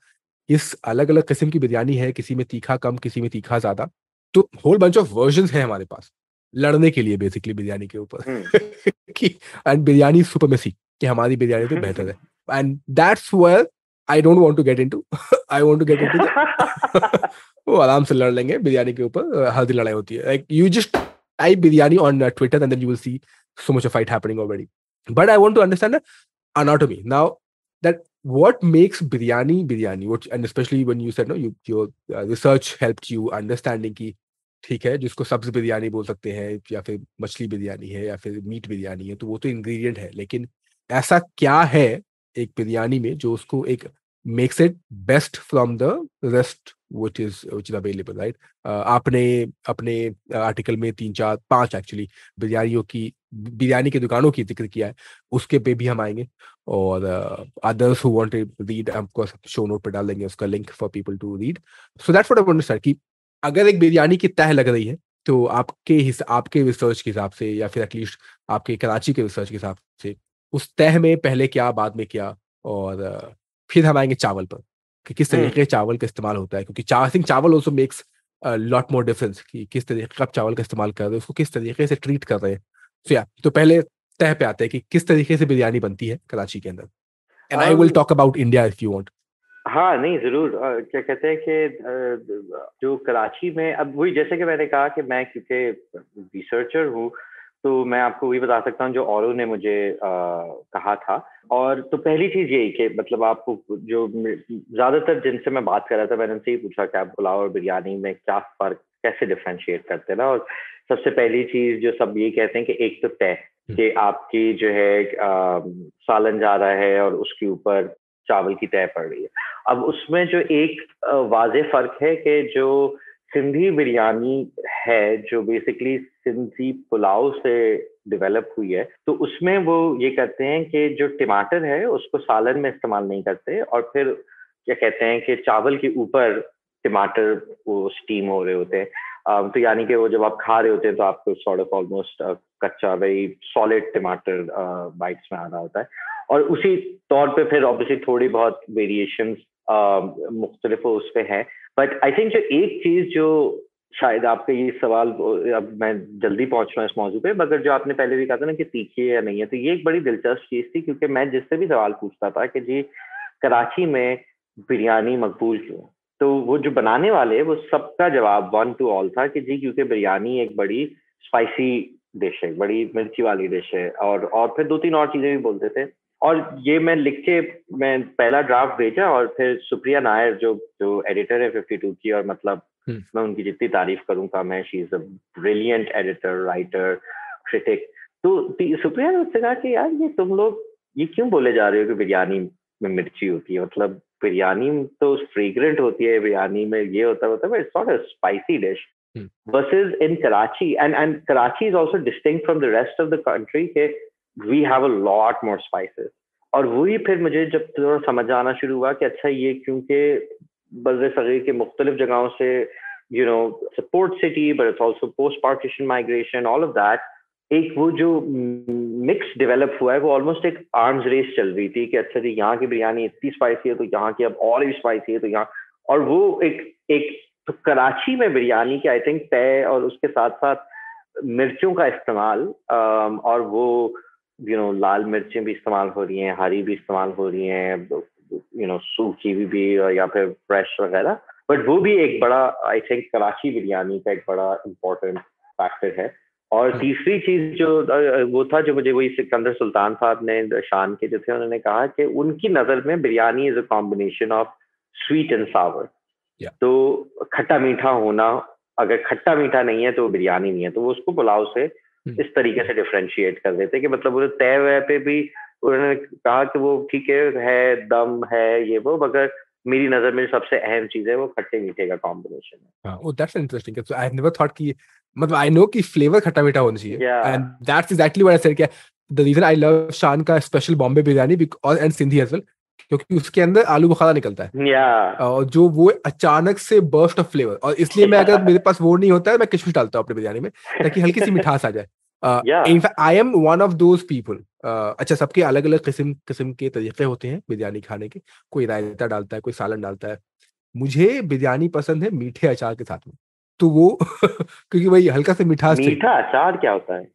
इस अलग अलग किस्म की बिरयानी है किसी में तीखा कम किसी में तीखा ज्यादा तो होल बंच ऑफ वर्जन्स हैं हमारे पास लड़ने के लिए बेसिकली बिरयानी के ऊपर Hmm. कि एंड बिरयानी सुपरमेसी कि हमारी बिरयानी तो बेहतर है and that's where I don't want to get into I want to get into the वो आराम से लड़ लेंगे बिरयानी के ऊपर हर दिन लड़ाई होती है like you just type biryani on Twitter and then you will see so much of fight happening already but I want to understand the anatomy now that what makes biryani what and especially when you said no your research helped you understanding कि ठीक है जिसको सब्ज बिरयानी बोल सकते हैं या फिर मछली बिरयानी है या फिर मीट बिरयानी है तो वो तो इंग्रेडिएंट है लेकिन ऐसा क्या है एक बिरयानी में जो उसको एक makes it best from the rest which is available right आपने अपने आर्टिकल में 3 4 5 एक्चुअली बिरयानी की दुकानों की जिक्र किया है उसके पे भी हम आएंगे और others who want to read हमको शो नोट पे डाल देंगे उसका link for people to read so that's what I want to start कि अगर एक बिरयानी की तह लग रही है तो आपके रिसर्च के हिसाब से या फिर एटलीस्ट आपके कराची के रिसर्च के हिसाब से उस तह में पहले क्या बाद में क्या और फिर हम आएंगे चावल पर कि किस तरीके Hmm. के चावल का इस्तेमाल होता है क्योंकि आई थिंक चावल also makes lot more difference कि किस तरीके का आप चावल का इस्तेमाल कर रहे हैं उसको किस तरीके से ट्रीट कर रहे हैं तो पहले तह पे आते हैं कि किस तरीके से बिरयानी बनती है कराची के अंदर and I will Um, talk about India if you want हाँ नहीं जरूर क्या कहते हैं कि जो कराची में अब वही जैसे कि मैंने कहा कि मैं क्योंकि रिसर्चर हूँ तो मैं आपको वही बता सकता हूँ जो औरों ने मुझे कहा था और तो पहली चीज यही कि मतलब आपको जो ज्यादातर जिनसे मैं बात कर रहा था मैंने उनसे ही पूछा कि आप पुलाव और बिरयानी में क्या फर्क कैसे डिफ्रेंशिएट करते हैं ना और सबसे पहली चीज जो सब ये कहते हैं कि एक तो तय कि आपकी जो है सालन जा रहा है और उसके ऊपर चावल की तय पड़ रही है अब उसमें जो एक वाजे फर्क है कि जो सिंधी बिरयानी है जो बेसिकली सिंधी पुलाव से डेवलप हुई है तो उसमें वो ये करते हैं कि जो टमाटर है उसको सालन में इस्तेमाल नहीं करते और फिर क्या कहते हैं कि चावल के ऊपर टमाटर वो स्टीम हो रहे होते हैं तो यानी कि वो जब आप खा रहे होते हैं तो आपको सॉर्ट ऑफ ऑलमोस्ट कच्चा वेरी सॉलिड टमाटर बाइट्स में आ रहा होता है और उसी तौर पे फिर ऑब्वियसली थोड़ी बहुत वेरिएशंस मुख्तलिफ उस पे है बट आई थिंक जो एक चीज जो शायद आपका ये सवाल अब मैं जल्दी पहुंच रहा हूँ इस मौजू पे मगर जो आपने पहले भी कहा था ना कि तीखी है या नहीं है तो ये एक बड़ी दिलचस्प चीज थी क्योंकि मैं जिससे भी सवाल पूछता था कि जी कराची में बिरयानी मकबूल क्यों तो वो जो बनाने वाले वो सबका जवाब 1 to all था कि जी क्योंकि बिरयानी एक बड़ी स्पाइसी डिश है बड़ी मिर्ची वाली डिश है और फिर 2 3 और चीजें भी बोलते थे और ये मैं लिख के मैं पहला ड्राफ्ट भेजा और फिर सुप्रिया नायर जो एडिटर है 52 की और मतलब मैं उनकी जितनी तारीफ करूंगा मैं she is a brilliant editor writer critic तो सुप्रिया ने मुझसे कहा कि यार ये तुम लोग ये क्यों बोले जा रहे हो कि बिरयानी में मिर्ची होती है मतलब बिरयानी तो फ्रेग्रेंट होती है बिरयानी में ये होता है it's not a spicy dish versus in Karachi and Karachi is also distinct from the rest of the country के we have a lot more spices और वही फिर मुझे जब थोड़ा समझ आना शुरू हुआ कि अच्छा ये क्योंकि बर्र सगीर के मुख्तलिफ जगहों से you know it's a port city but it's also post partition migration all of that एक वो जो मिक्स डेवलप हुआ है वो ऑलमोस्ट एक आर्म्स रेस चल रही थी कि अच्छा जी यहाँ की बिरयानी इतनी स्पाइसी है तो यहाँ की अब और भी स्पाइसी है तो यहाँ और वो एक तो कराची में बिरयानी की आई थिंक तय और उसके साथ साथ मिर्चों का इस्तेमाल और वो लाल मिर्चें भी इस्तेमाल हो रही हैं हरी भी इस्तेमाल हो रही हैं सूखी भी या फिर फ्रेश वगैरह बट वो भी एक बड़ा, आई थिंक कराची बिरयानी का एक बड़ा इम्पोर्टेंट फैक्टर है। और तीसरी चीज जो वो था, जो मुझे वही सिकंदर सुल्तान साहब ने, शान के जो थे, उन्होंने कहा कि उनकी नजर में biryani is a combination of sweet and सावर। तो खट्टा मीठा होना, अगर खट्टा मीठा नहीं है तो वो बिरयानी नहीं है। तो वो उसको पुलाव से इस तरीके से डिफरेंशिएट कर देते कि मतलब वो तय वय पे भी उन्होंने कहा कि वो ठीक है दम है ये वो, मगर मेरी नजर में सबसे अहम चीज है वो खट्टे मीठे का कॉम्बिनेशन है। हाँ, that's interesting. I have never thought कि मतलब आई नो कि फ्लेवर खट्टा मीठा होना चाहिए, and that's exactly what I said कि the reason I love Shan का special Bombay biryani because and Sindhi as well, क्योंकि उसके अंदर आलू बुखारा निकलता है और जो वो अचानक से बर्स्ट ऑफ फ्लेवर, और इसलिए मैं अगर मेरे पास वो नहीं होता है मैं किशमिश डालता हूँ अपने बिरयानी में ताकि हल्की सी मिठास आ जाए। In fact I am one of those people. अच्छा, सबके अलग अलग किस्म किस्म के तरीके होते हैं बिरयानी खाने के। कोई रायता डालता है, कोई सालन डालता है। मुझे बिरयानी पसंद है मीठे अचार के साथ में, तो वो क्योंकि वही हल्का सा मिठास चाहिए। मीठा अचार क्या होता है?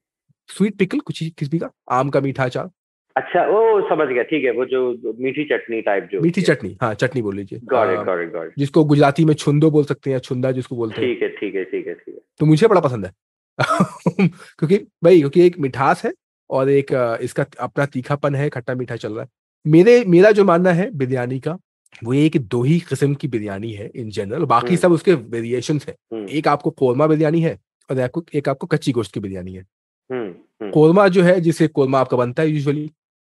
स्वीट पिकल, कुछ किसी का आम का मीठा अचार। अच्छा, ओ समझ गया, ठीक है, वो जो मीठी चटनी टाइप जो मीठी चटनी, हाँ चटनी बोल लीजिए। Got it got it got it. जिसको गुजराती में छुंदो बोल सकते हैं, छुंदा जिसको बोलते हैं। ठीक है ठीक है ठीक है ठीक है। तो मुझे बड़ा पसंद है क्योंकि एक मिठास है और एक इसका अपना तीखापन है, खट्टा मीठा चल रहा है। मेरा जो मानना है बिरयानी का, वो ये कि दो ही किस्म की बिरयानी है इन जनरल, बाकी सब उसके वेरिएशंस है। एक आपको कोरमा बिरयानी है और एक आपको कच्ची गोश्त की बिरयानी है। कोरमा जो है, जिसे कोरमा आपका बनता है यूजुअली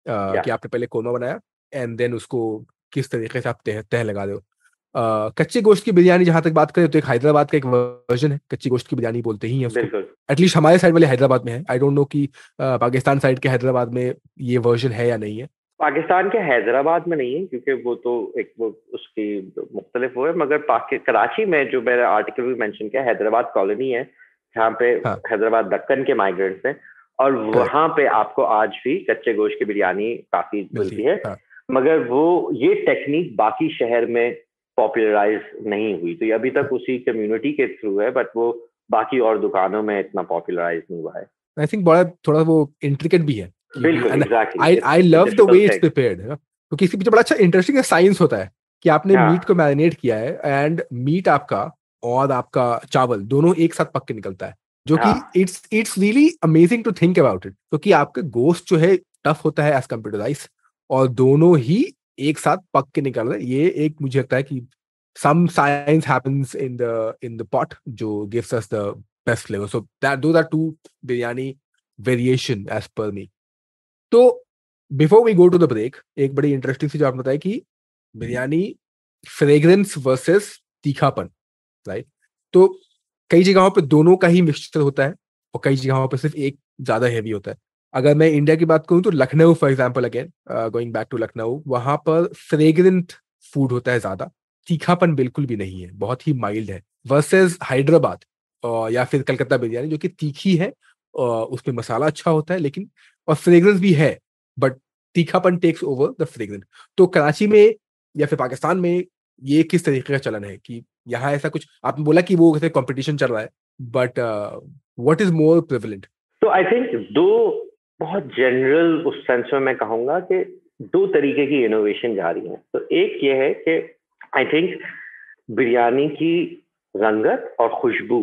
कि आपने पहले कोरमा बनाया एंड देन उसको किस तरीके से आप तह लगा रहे हो। कच्चे गोश्त की बिरयानी जहां तक बात करें तो एक हैदराबाद का एक वर्जन है, कच्ची गोश्त की बिरयानी बोलते ही है उसको। एटलीस्ट हमारे साइड वाले हैदराबाद में है। आई डोंट नो कि पाकिस्तान साइड के हैदराबाद में ये वर्जन है या नहीं है। पाकिस्तान के हैदराबाद में नहीं है क्योंकि वो तो एक वो उसकी मुख्तलिफ वो है, मगर कराची में जो मेरा आर्टिकल भी मेंशन किया, हैदराबाद कॉलोनी है जहाँ पे हैदराबाद दक्कन के माइग्रेंट्स हैं, और वहां पे आपको आज भी कच्चे गोश्त की बिरयानी काफी मिलती है। मगर वो ये टेक्निक बाकी शहर में पॉपुलराइज नहीं हुई, तो ये अभी तक उसी कम्युनिटी के थ्रू है, बट वो बाकी और दुकानों में इतना पॉपुलराइज नहीं हुआ है। आई थिंक बड़ा थोड़ा वो इंट्रिकेट भी है। बिल्कुल, I love the way it's prepared, क्योंकि इसके पीछे बड़ा अच्छा इंटरेस्टिंग साइंस होता है कि आपने मीट को मैरिनेट किया है एंड मीट आपका और आपका चावल दोनों एक साथ पक के निकलता है, जो कि it's really amazing to think about it, क्योंकि आपका गोश्त जो है टफ होता है एज कम्पेयर टू राइस, और दोनों ही एक साथ पक के निकल रहे हैं। ये एक मुझे लगता है कि some science happens in the pot जो gives us the best flavor. So those are two biryani variation as per me. तो before we go to the break, एक बड़ी इंटरेस्टिंग सी जो आपने बताया कि बिरयानी फ्रेग्रेंस वर्सेस तीखापन, राइट? तो कई जगहों पे दोनों का ही मिक्सचर होता है और कई जगहों पे सिर्फ एक ज्यादा हैवी होता है। अगर मैं इंडिया की बात करूं तो Lucknow for example, again going back to Lucknow, वहां पर फ्रेग्रेंट फूड होता है ज्यादा, तीखापन बिल्कुल भी नहीं है, बहुत ही माइल्ड है। वर्सेस हैदराबाद या फिर कलकत्ता बिरयानी जो कि तीखी है, उसमें मसाला अच्छा होता है लेकिन, और फ्रेग्रेंस भी है, बट तीखापन टेक्स ओवर द फ्रेग्रेंस। तो कराची में या फिर पाकिस्तान में ये किस तरीके का चलन है कि यहाँ ऐसा कुछ, आपने बोला कि वो कंपटीशन चल रहा है, but what is more prevalent? तो आई थिंक दो बहुत जनरल उस सेंस में मैं कहूंगा कि दो तरीके की इनोवेशन जा रही है। तो एक ये है कि आई थिंक बिरयानी की रंगत और खुशबू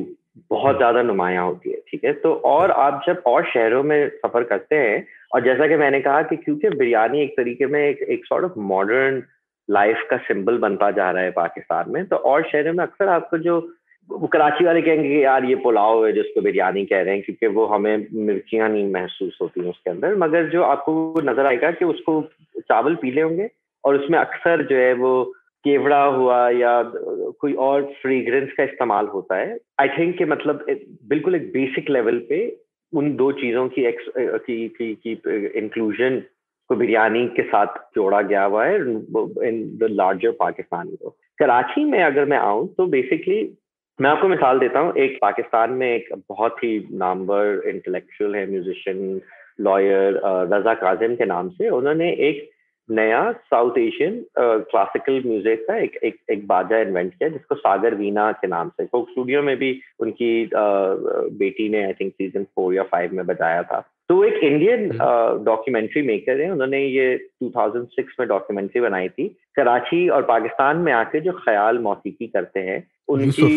बहुत ज्यादा नुमायां होती है, ठीक है। तो और आप जब और शहरों में सफर करते हैं, और जैसा कि मैंने कहा कि क्योंकि बिरयानी एक तरीके में एक सॉर्ट ऑफ मॉडर्न लाइफ का सिंबल बनता जा रहा है पाकिस्तान में, तो और शहरों में अक्सर आपको जो वो कराची वाले कहेंगे कि यार ये पुलाव है जिसको बिरयानी कह रहे हैं, क्योंकि वो हमें मिर्चियां नहीं महसूस होती हैं उसके अंदर, मगर जो आपको नजर आएगा कि उसको चावल पीले होंगे और उसमें अक्सर जो है वो केवड़ा हुआ या कोई और फ्रेग्रेंस का इस्तेमाल होता है। आई थिंक कि मतलब बिल्कुल एक बेसिक लेवल पे उन दो चीजों की इंक्लूजन को बिरयानी के साथ जोड़ा गया हुआ है in the larger Pakistan. Karachi में अगर मैं आऊं तो बेसिकली मैं आपको मिसाल देता हूँ। एक पाकिस्तान में एक बहुत ही नामवर इंटेलेक्चुअल है, म्यूजिशियन, लॉयर, रजा काजिम के नाम से, उन्होंने एक नया साउथ एशियन क्लासिकल म्यूजिक का एक बाजा इन्वेंट किया जिसको सागर वीणा के नाम से, कोक स्टूडियो में भी उनकी बेटी ने आई थिंक सीजन 4 या 5 में बजाया था। तो वो एक इंडियन डॉक्यूमेंट्री मेकर है, उन्होंने ये 2006 में डॉक्यूमेंट्री बनाई थी, कराची और पाकिस्तान में आके जो ख्याल मौसीकी करते हैं उनकी,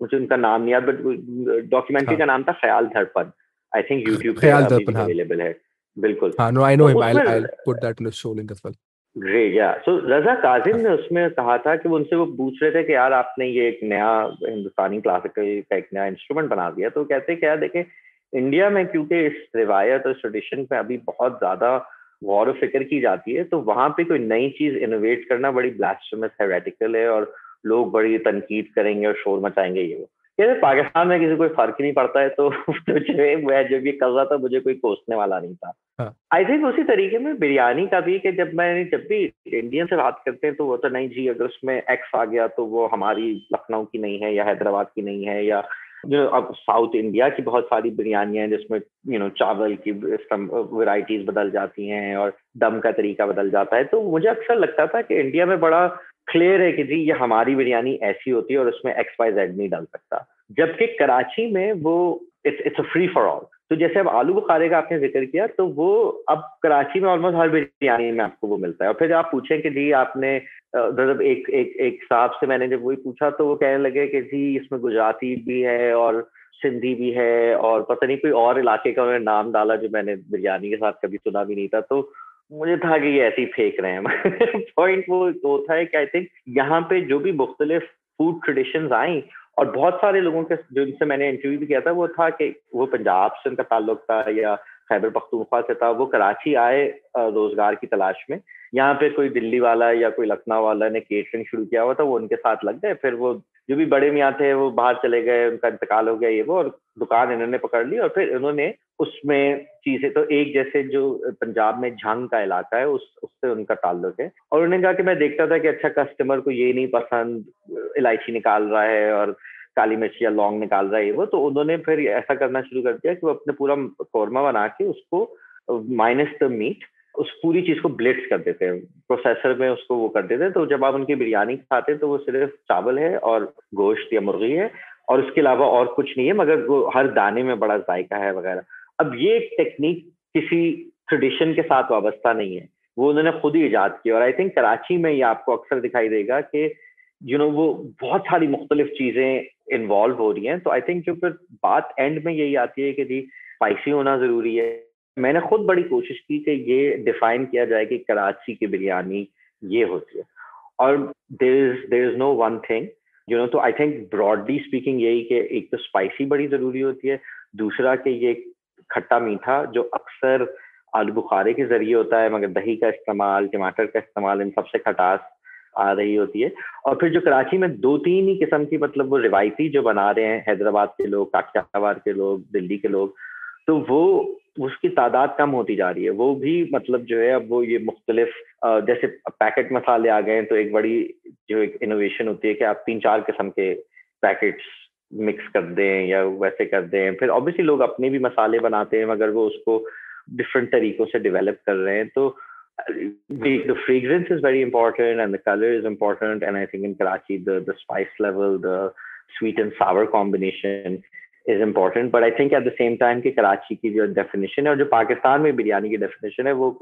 मुझे उनका नाम नहीं याद, बट डॉक्यूमेंट्री का नाम था ख्याल दर्पण। आई थिंक यूट्यूब पे ख्याल अभी दर्पण, भी अवेलेबल है। बिल्कुल, हाँ, नो आई नो तो हिम, उसमें I'll put that in the show link as well. Great, या सो रजा काजिम ने उसमें कहा था कि वो उनसे वो पूछ रहे थे कि यार आपने ये एक नया हिंदुस्तानी क्लासिकल का एक नया इंस्ट्रूमेंट बना दिया, तो कहते क्या देखें इंडिया में क्योंकि इस रिवायत और ट्रेडिशन पे अभी बहुत ज्यादा गौर व फिक्र की जाती है, तो वहां पे कोई नई चीज इनोवेट करना बड़ी ब्लास्फेमस हेरेटिकल है और लोग बड़ी तनकीद करेंगे और शोर मचाएंगे ये वो। यार पाकिस्तान में किसी कोई फर्क ही नहीं पड़ता है, तो मैं जब ये कर रहा था मुझे कोई कोसने वाला नहीं था। आई थिंक उसी तरीके में बिरयानी का भी, कि जब भी इंडियन से बात करते हैं तो वो तो नहीं जी, अगर उसमें एक्स आ गया तो वो हमारी लखनऊ की नहीं है या हैदराबाद की नहीं है, या जो अब साउथ इंडिया की बहुत सारी बिरयानियां हैं जिसमें चावल की वैरायटीज बदल जाती हैं और दम का तरीका बदल जाता है। तो मुझे अक्सर लगता था कि इंडिया में बड़ा क्लियर है कि जी ये हमारी बिरयानी ऐसी होती है और उसमें XYZ नहीं डाल सकता, जबकि कराची में वो it's a free for all. तो जैसे अब आलू बुखारे का आपने जिक्र किया, तो वो अब कराची में ऑलमोस्ट हर बिरयानी में आपको वो मिलता है। और फिर आप पूछें कि जी आपने मतलब एक साहब से मैंने जब वही पूछा तो वो कहने लगे कि जी इसमें गुजराती भी है और सिंधी भी है और पता नहीं कोई और इलाके का उन्होंने नाम डाला जो मैंने बिरयानी के साथ कभी सुना भी नहीं था। तो मुझे था कि ये ऐसे ही फेंक रहे हैं। पॉइंट वो होता है कि आई थिंक यहाँ पे जो भी मुख्तलिफ फूड ट्रेडिशंस आई, और बहुत सारे लोगों के जिनसे मैंने इंटरव्यू भी किया था वो था कि वो पंजाब से उनका ताल्लुक था या खैबर पख्तूनख्वा से था, वो कराची आए रोजगार की तलाश में। यहाँ पे कोई दिल्ली वाला या कोई लखनऊ वाला ने केटरिंग शुरू किया हुआ था, वो उनके साथ लग गए। फिर वो जो भी बड़े मियाँ थे वो बाहर चले गए, उनका इंतकाल हो गया ये वो, और दुकान इन्होंने पकड़ ली और फिर इन्होंने उसमें चीजें, तो एक जैसे जो पंजाब में झंग का इलाका है उससे उनका ताल्लुक है। और उन्होंने कहा कि मैं देखता था कि अच्छा कस्टमर को ये नहीं पसंद, इलायची निकाल रहा है और काली मिर्च या लौंग निकाल रहा है वो, तो उन्होंने फिर ऐसा करना शुरू कर दिया कि वो अपने पूरा कौरमा बना के उसको माइनस द मीट उस पूरी चीज को ब्लिट्स कर देते हैं, प्रोसेसर में उसको वो कर देते हैं। तो जब आप उनकी बिरयानी खाते हैं तो वो सिर्फ चावल है और गोश्त या मुर्गी है और उसके अलावा और कुछ नहीं है, मगर वो हर दाने में बड़ा जायका है वगैरह। अब ये टेक्निक किसी ट्रेडिशन के साथ वाबस्ता नहीं है, वो उन्होंने खुद ही इजाद की। और आई थिंक कराची में ये आपको अक्सर दिखाई देगा कि वो बहुत सारी मुख्तलिफ चीजें इन्वॉल्व हो रही हैं। तो आई थिंक जो फिर बात एंड में यही आती है कि जी स्पाइसी होना जरूरी है। मैंने खुद बड़ी कोशिश की कि ये डिफाइन किया जाए कि कराची की बिरयानी ये होती है, और there is no one thing तो आई थिंक ब्रॉडली स्पीकिंग यही कि एक तो स्पाइसी बड़ी जरूरी होती है, दूसरा कि ये खट्टा मीठा जो अक्सर आलू बुखारे के जरिए होता है, मगर दही का इस्तेमाल, टमाटर का इस्तेमाल, इन सबसे खटास आ रही होती है। और फिर जो कराची में 2-3 ही किस्म की मतलब वो रिवायती जो बना रहे हैं, हैदराबाद के लोग, काठियावाड़ के लोग, दिल्ली के लोग, तो वो उसकी तादाद कम होती जा रही है। वो भी मतलब जो है अब वो ये मुख्तलिफ जैसे पैकेट मसाले आ गए हैं, तो एक बड़ी जो एक इनोवेशन होती है कि आप 3-4 किस्म के पैकेट्स मिक्स कर दें या वैसे कर दें। फिर ऑब्वियसली लोग अपने भी मसाले बनाते हैं, मगर वो उसको डिफरेंट तरीकों से डेवलप कर रहे हैं। तो the fragrance is very important and the color is important, and I think in Karachi the spice level, the sweet and sour combination is important. But I think at the same time कि कराची की जो definition है और जो पाकिस्तान में बिरयानी की definition है, वो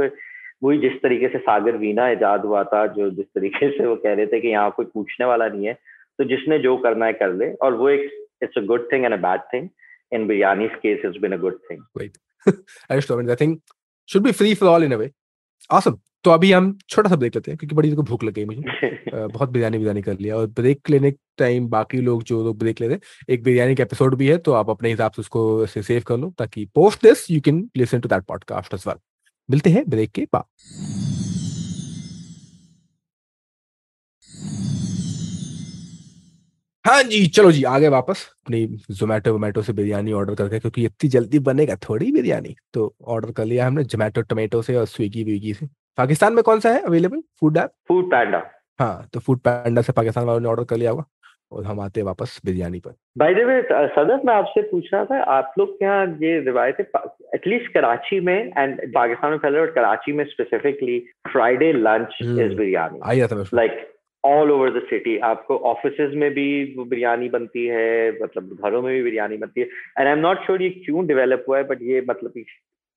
वही जिस तरीके से सागर वीना इजाद हुआ था, जो जिस तरीके से वो कह रहे थे कि यहाँ कोई पूछने वाला नहीं है, तो जिसने जो करना है कर ले। और वो एक it's a good thing and a bad thing. In biryani's case, it's been a good thing. Right. I think should be free for all in a way. Awesome. तो अभी हम छोटा सा ब्रेक लेते हैं क्योंकि बड़ी भूख लग गई मुझे। बहुत बिरयानी कर लिया, और ब्रेक लेने टाइम बाकी लोग जो लोग ब्रेक ले रहे हैं, एक बिरयानी का एपिसोड भी है, तो आप अपने हिसाब से उसको सेव कर लो ताकि post this you can listen to that podcast as well. मिलते हैं ब्रेक के बाद। हाँ जी, चलो जी, आ गए वापस अपनी जोमेटो से बिरयानी ऑर्डर करके, क्योंकि इतनी जल्दी बनेगा थोड़ी बिरयानी, तो ऑर्डर कर लिया हमने जोमेटो टोमेटो से और स्विगी से। पाकिस्तान में कौन सा है अवेलेबल फूड ऐप? फूड पैंडा। हाँ, तो फूड पैंडा से पाकिस्तान वालों ने ऑर्डर कर लिया होगा, और हम आते हैं वापस बिरयानी पर। बाय द वे सदर, मैं आपसे पूछ रहा था, आप लोग के यहाँ ये रिवायत है एटलीस्ट कराची में एंड पाकिस्तान में फैले, और कराची में specifically Friday lunch is biryani, I था like all over the city. आपको ऑफिसेज में भी वो बिरयानी बनती है, मतलब घरों में भी बिरयानी बनती है। And I am not sure ये क्यों डेवलप हुआ है, बट ये मतलब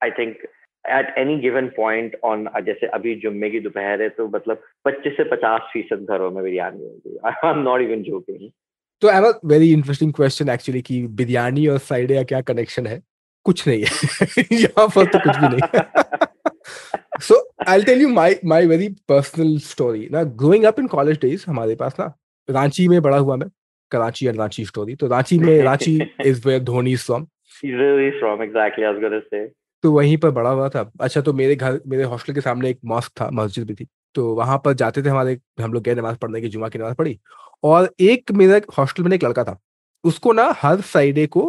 I think at any given point on, जैसे अभी जुम्मे की दोपहर है तो मतलब 25 से 50% घरों में बिरयानी होगी। I am not even joking. तो I have a very interesting question actually कि बिरयानी और फ्राइडे का क्या कनेक्शन है? कुछ नहीं है यहाँ पर तो कुछ भी नहीं है। So I tell you my very personal story ना। Growing up in college days हमारे पास ना, रांची में बड़ा हुआ मैं, कराची एंड रांची स्टोरी। तो रांची में, Ranchi is where Dhoni is from. Really from exactly, I was gonna say. तो वहीं पर बड़ा हुआ था। अच्छा, तो मेरे हॉस्टल के सामने एक मॉस्क था, मस्जिद भी थी। तो वहां पर जाते थे हम लोग गए नमाज पढ़ने की, जुमा की नमाज पढ़ी। और एक मेरे हॉस्टल में एक लड़का था, उसको ना हर फ्राइडे को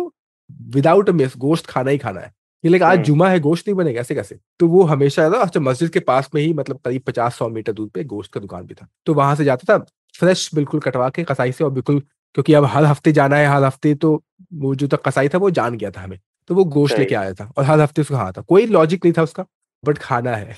विदाउट मिस गोश्त खाना ही खाना है। ये लगा आज हम्म। जुमा है, गोश्त नहीं बनेगा, ऐसे कैसे? तो वो हमेशा ना, अच्छा, मस्जिद के पास में ही मतलब करीब 50-100 मीटर दूर पे गोश्त का दुकान भी था। तो वहां से जाता था फ्रेश बिल्कुल कटवा के कसाई से, और बिल्कुल, क्योंकि अब हर हफ्ते जाना है, हर हफ्ते तो वो जो था कसाई था वो जान गया था हमें। तो वो गोश्त सही। लेके आया था और हर हफ्ते उसको खाना था। कोई लॉजिक नहीं था उसका, बट खाना है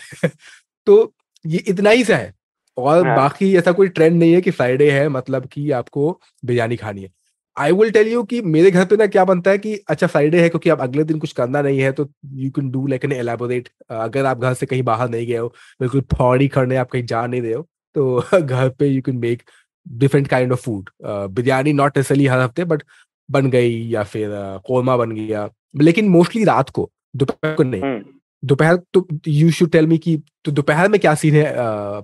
तो ये इतना ही सा है। और हाँ। बाकी ऐसा कोई ट्रेंड नहीं है कि फ्राइडे है मतलब कि आपको बिरयानी खानी है। आई विल टेल यू कि मेरे घर पे ना क्या बनता है कि अच्छा फ्राइडे है क्योंकि आप अगले दिन कुछ करना नहीं है, तो you can do like an elaborate. अगर आप घर से कहीं बाहर नहीं गए हो, बिल्कुल फौरी करने आप कहीं जा नहीं रहे हो, तो घर पे you can make different kind of food. Biryani not necessarily हर हफ्ते, बट बन गई, या फिर कोरमा बन गया, लेकिन मोस्टली रात को, दोपहर को नहीं। हम्म। दोपहर तो यू शुड टेल मी कि तो दोपहर में क्या सीन है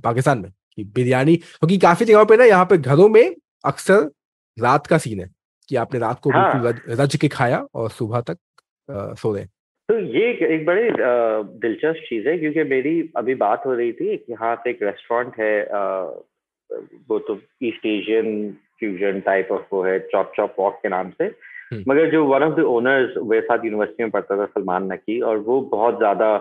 पाकिस्तान में कि बिरयानी, क्योंकि काफी जगहों पे ना यहाँ पे घरों में अक्सर रात का सीन है कि आपने रात को बिल्कुल हाँ, रज के खाया और सुबह तक सो रहे। तो ये एक बड़ी दिलचस्प चीज है, क्योंकि मेरी अभी बात हो रही थी कि यहाँ पे एक रेस्टोरेंट है, वो तो east Asian fusion type of वो है, चॉप चॉप वॉक के नाम से। हम्म। मगर जो वन ऑफ द ओनर्स मेरे साथ यूनिवर्सिटी में पढ़ता था, सलमान नकी, और वो बहुत ज्यादा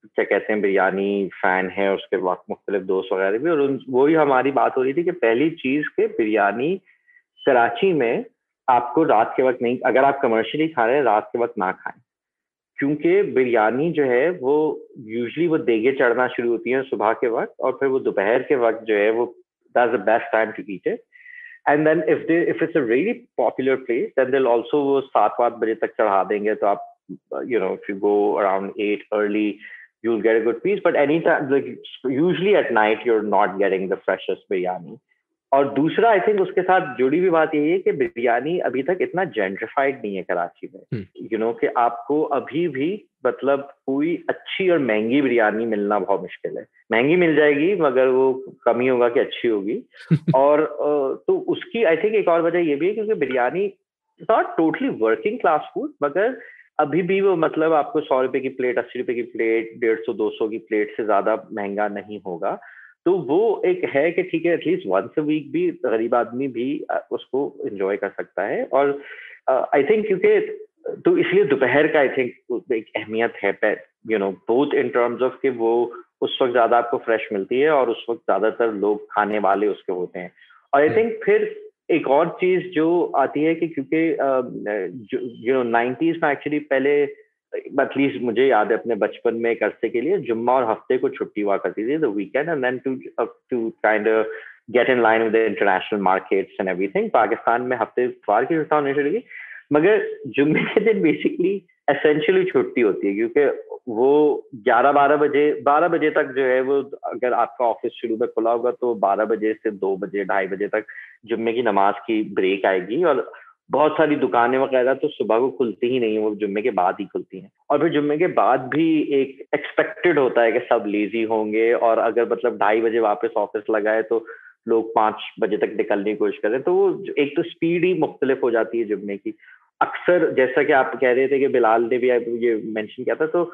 क्या कहते हैं, बिरयानी फैन है, उसके मुख्तलिफ दोस्त वगैरह भी। और वो ही हमारी बात हो रही थी कि पहली चीज के बिरयानी कराची में आपको रात के वक्त नहीं, अगर आप कमर्शियली खा रहे हैं रात के वक्त ना खाएं, क्योंकि बिरयानी जो है वो यूजली वो देगे चढ़ना शुरू होती है सुबह के वक्त, और फिर वो दोपहर के वक्त जो है वो that's the best time to eat it. And then if it's a really popular place, then they also वो 7-8 बजे तक चढ़ा देंगे। तो आप इफ यू गो अराउंड 8 early, you'll get a good piece, but anytime, like usually at night you're not getting the freshest biryani. और दूसरा आई थिंक उसके साथ जुड़ी हुई बात यही है कि बिरयानी अभी तक इतना जेंट्रिफाइड नहीं है कराची में, कि आपको अभी भी मतलब कोई अच्छी और महंगी बिरयानी मिलना बहुत मुश्किल है। महंगी मिल जाएगी मगर वो कम ही होगा कि अच्छी होगी। और तो उसकी आई थिंक एक और वजह ये भी है क्योंकि biryani not totally working class food, मगर अभी भी वो मतलब आपको 100 रुपए की प्लेट, 80 रुपए की प्लेट, 150-200 की प्लेट से ज्यादा महंगा नहीं होगा। तो वो एक है कि ठीक है, एटलीस्ट वंस अ वीक भी गरीब आदमी भी उसको एंजॉय कर सकता है। और आई थिंक क्योंकि तो इसलिए दोपहर का आई थिंक एक अहमियत है, बोथ इन टर्म्स ऑफ कि वो उस वक्त ज्यादा आपको फ्रेश मिलती है और उस वक्त ज्यादातर लोग खाने वाले उसके होते हैं। और आई थिंक फिर एक और चीज जो आती है कि क्योंकि 90s में एक्चुअली पहले, एटलीस्ट मुझे याद है अपने बचपन में एक अरसे के लिए जुम्मा और हफ्ते को छुट्टी हुआ करती थी, the weekend, and then to kind of get in line with the international markets and everything, Pakistan में हफ्ते इतवार की छुट्टी होने चलेगी, मगर जुम्मे के दिन बेसिकली एसेंशियली छुट्टी होती है, क्योंकि वो 12 बजे तक जो है वो, अगर आपका ऑफिस शुरू में खुला होगा तो 12 बजे से 2 बजे 2:30 बजे तक जुम्मे की नमाज की ब्रेक आएगी। और बहुत सारी दुकानें वगैरह तो सुबह को खुलती ही नहीं है, वो जुम्मे के बाद ही खुलती हैं। और फिर जुम्मे के बाद भी एक एक्सपेक्टेड होता है कि सब लेजी होंगे, और अगर मतलब 2:30 बजे वापस ऑफिस लगा है तो लोग 5 बजे तक निकलने की कोशिश करें। तो वो एक तो स्पीड ही मुख्तलिफ हो जाती है जुम्मे की। अक्सर जैसा कि आप कह रहे थे कि बिलाल ने भी ये मेंशन किया था, तो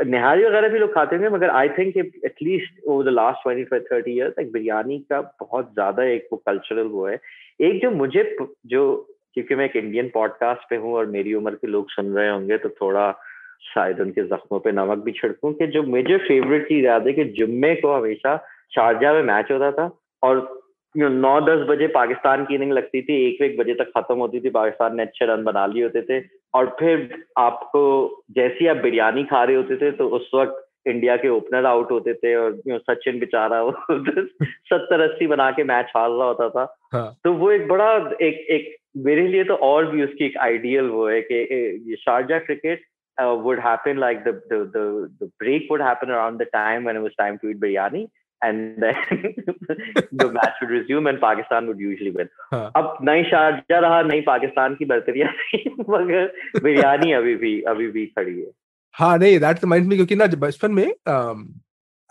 निहारी वगैरह भी लोग खाते होंगे, मगर I think at least over the last 25-30 years एक बिरयानी का बहुत ज्यादा एक वो कल्चरल वो है। एक जो मुझे जो, क्योंकि मैं एक इंडियन पॉडकास्ट पे हूँ और मेरी उम्र के लोग सुन रहे होंगे तो थोड़ा शायद उनके जख्मों पे नमक भी छिड़कूं, कि जो मुझे फेवरेट चीज याद है कि जुम्मे को हमेशा शारजाह में मैच होता था, और 9-10 बजे पाकिस्तान की इनिंग लगती थी, 1-1 बजे तक खत्म होती थी, पाकिस्तान ने अच्छे रन बना लिए होते थे, और फिर आपको जैसे ही आप बिरयानी खा रहे होते थे तो उस वक्त इंडिया के ओपनर आउट होते थे, और सचिन बेचारा वो 70-80 बना के मैच हार रहा होता था। हाँ। तो वो एक बड़ा एक एक मेरे लिए तो और भी उसकी एक आइडियल वो है कि ये Sharjah cricket would happen, like the break would happen around the time when it was time to eat biryani, and then the match would resume and Pakistan would usually win. हाँ अब नहीं Sharjah रहा, नहीं पाकिस्तान की बर्तरियां थी, मगर बिरयानी अभी भी खड़ी है. हाँ नहीं, दैट रिमाइंड्स मी, क्योंकि ना जब बचपन में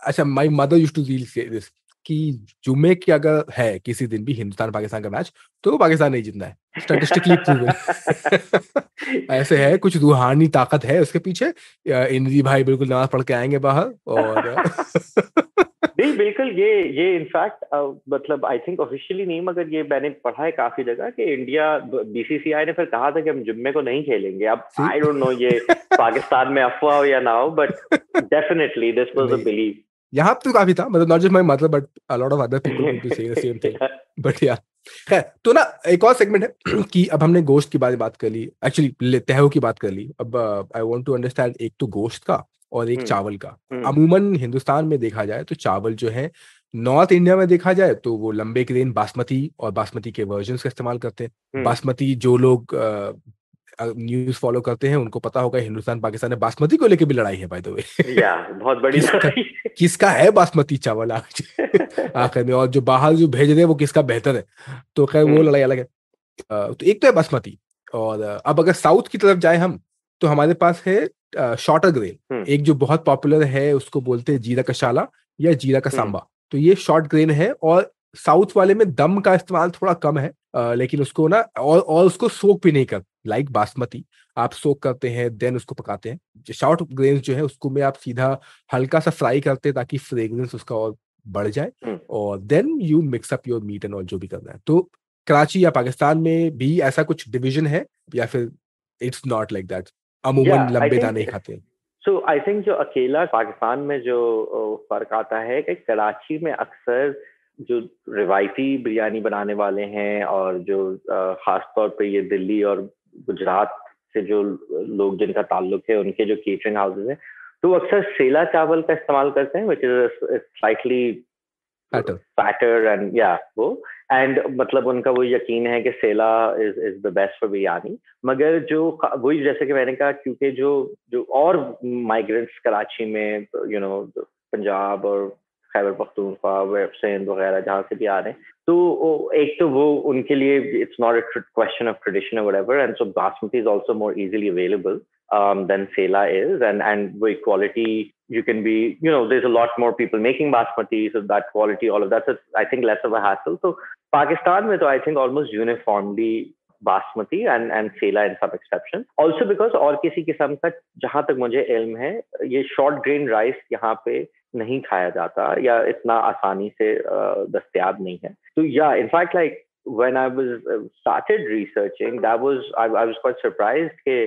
अच्छा, माय मदर यूज्ड टू रील से दिस कि जुम्मे की अगर है किसी दिन भी हिंदुस्तान पाकिस्तान का मैच, तो पाकिस्तान नहीं जीतना है, स्टैटिस्टिकली प्रूवन. ऐसे है, कुछ रूहानी ताकत है उसके पीछे. इंद्री भाई बिल्कुल नमाज पढ़ के आएंगे बाहर और नहीं बिल्कुल, ये इनफैक्ट मतलब आई थिंक ऑफिशियली नहीं, मगर ये मैंने पढ़ा है काफी जगह कि इंडिया, बीसीसीआई ने फिर कहा था कि हम जुम्मे को नहीं खेलेंगे. अब आई डोंट नो ये पाकिस्तान में अफवाह हो या ना हो, but definitely this was a believe. यहाँ तो काफी था, मतलब not just my mother but a lot of other people would be saying the same thing. But या खैर, तो ना एक और सेगमेंट है कि अब हमने गोश्त की बात कर ली, एक्चुअली तहव की बात कर ली. अब आई वांट टू अंडरस्टैंड, एक तो गोश्त का और एक चावल का. अमूमन हिंदुस्तान में देखा जाए तो चावल जो है, नॉर्थ इंडिया में देखा जाए तो वो लंबे ग्रेन बासमती और बासमती के वर्जन्स का इस्तेमाल करते हैं. बासमती जो लोग न्यूज फॉलो करते हैं उनको पता होगा, हिंदुस्तान पाकिस्तान ने बासमती को लेके भी लड़ाई है बाय द वे. या बहुत बड़ी लड़ाई. किसका है बासमती चावल आखिर में, और जो बाहर जो भेज रहे हैं वो किसका बेहतर है, तो खैर वो लड़ाई अलग है. तो एक तो है बासमती, और अब अगर साउथ की तरफ जाए हम, तो हमारे पास है शॉर्टर ग्रेन. एक जो बहुत पॉपुलर है उसको बोलते हैं जीरा कशाला या जीरा का सांबा. तो ये शॉर्ट ग्रेन है, और साउथ वाले में दम का इस्तेमाल थोड़ा कम है, लेकिन उसको ना और उसको सोक भी नहीं कर, लाइक बासमती आप सोक करते हैं देन उसको पकाते हैं. शॉर्ट ग्रेन्स जो है उसको में आप सीधा हल्का सा फ्राई करते हैं ताकि फ्रेग्रेंस उसका और बढ़ जाए, और then you mix up your meat and all जो भी करना है. तो कराची या पाकिस्तान में भी ऐसा कुछ डिवीजन है, या फिर इट्स नॉट लाइक दैट, अमूमन लंबे दाने ही खाते हैं? सो आई थिंक जो अकेला पाकिस्तान में जो फर्क आता है कि कराची में अक्सर जो रिवायती बिरयानी बनाने वाले हैं, और जो खास तौर पे ये दिल्ली और गुजरात से जो लोग जिनका ताल्लुक है, उनके जो केटरिंग हाउसेज हैं, तो अक्सर सेला चावल का इस्तेमाल करते हैं, which is slightly fatter and या वो, एंड मतलब उनका वो यकीन है कि Sela is the best for biryani. मगर जो वही जैसे कि मैंने कहा, क्योंकि जो और माइग्रेंट्स कराची में, यू नो, पंजाब और खैबर पख्तूनख्वा, सिंध वगैरह जहाँ से भी आ रहे हैं, तो एक तो वो उनके लिए it's not a question of tradition और whatever, and so basmati is also more easily available than Sela is, and with quality you can be, you know, there's a lot more people making basmati, so that quality, all of that, so I think less of a hassle. So Pakistan mein to I think almost uniformly basmati and Sela in some exception, also because और किसी किस्म का जहाँ तक मुझे इल्म है ये शॉर्ट ग्रेन राइस यहाँ पे नहीं खाया जाता, या इतना आसानी से दस्तयाब नहीं है. तो या in fact like when I was started researching, that was I was quite surprised के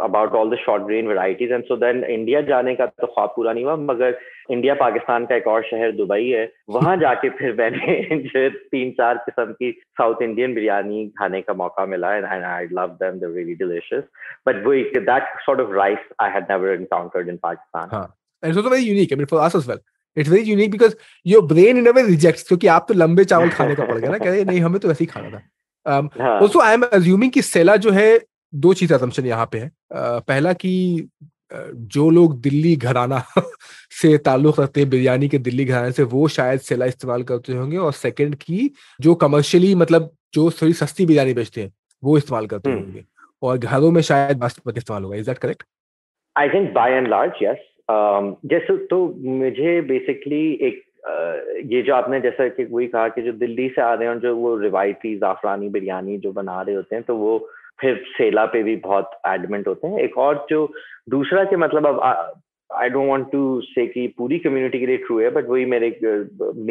about all the short grain varieties, and so then India जाने का तो ख्वाब पूरा नहीं हुआ, मगर इंडिया पाकिस्तान का एक और शहर दुबई है, वहां जाके फिर मैंने जो 3-4 किस्म की साउथ इंडियन बिरयानी खाने का मौका मिला, and I love them, they're really delicious, but that sort of rice I had never encountered in Pakistan. हाँ, and it's also very unique, I mean for us as well it's very unique because your brain in a way rejects, क्योंकि आप तो लंबे चावल खाने का पड़ गया ना, कह रहे नहीं हमें तो वैसे ही खाना था. Also I am assuming कि सेला जो है, दो चीज असम्पशन यहाँ पे है. पहला कि जो लोग दिल्ली घराना से ताल्लुक रखते हैं, बिरयानी के दिल्ली घराने से, वो शायद सेला इस्तेमाल करते होंगे, और सेकंड की जो कमर्शियली मतलब जो थोड़ी सस्ती बिरयानी बेचते हैं वो इस्तेमाल करते होंगे, और घरों में शायद बासमती इस्तेमाल होगा. Is that correct? I think by and large yes. जैसे तो मुझे बेसिकली एक ये जो आपने जैसा कि वही कहा कि जो दिल्ली से आ रहे हैं और जो वो रिवायती जाफरानी बिरयानी जो बना रहे होते हैं, तो वो फिर सेला पे भी बहुत एडमेंट होते हैं. एक और जो दूसरा के मतलब अब आई डोंट वांट टू से कि पूरी कम्युनिटी के लिए ट्रू है, बट वही मेरे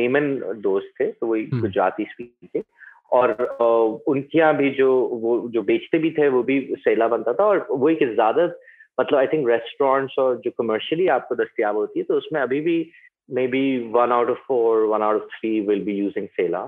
मेमन दोस्त थे, तो वही गुजराती स्पीकिंग थे, और उनके यहाँ भी वो जो बेचते भी थे वो भी सेला बनता था, और वो एक ज्यादा मतलब आई थिंक रेस्टोरेंट्स और जो कमर्शियली आपको दस्तियाब होती है, तो उसमें अभी भी maybe 1 out of 4, 1 out of 3 will be using sela,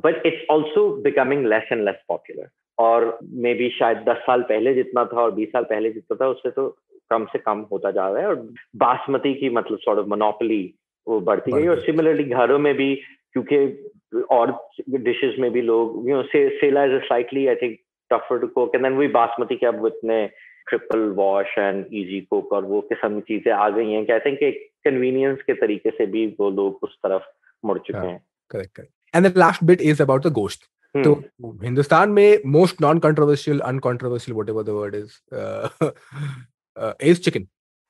but it's also becoming less and less popular. और मे बी शायद 10 साल पहले जितना था और 20 साल पहले जितना था उससे तो कम से कम होता जा रहा है, और बासमती की मतलब सॉर्ट ऑफ मोनोपोली वो बढ़ती गई. और सिमिलरली घरों में भी, क्योंकि और डिशेस में भी लोग, you know, sela is slightly I think tougher to cook, and then वही बासमती के अब इतने triple wash and easy cook और वो किस्म की चीजें आ गई हैं कि आई थिंक एक कन्वीनियंस के तरीके से भी वो लोग उस तरफ मुड़ चुके हैं. Correct correct. And the last bit is about the gosht. तो हिंदुस्तान में most non controversial uncontroversial whatever the word is chicken.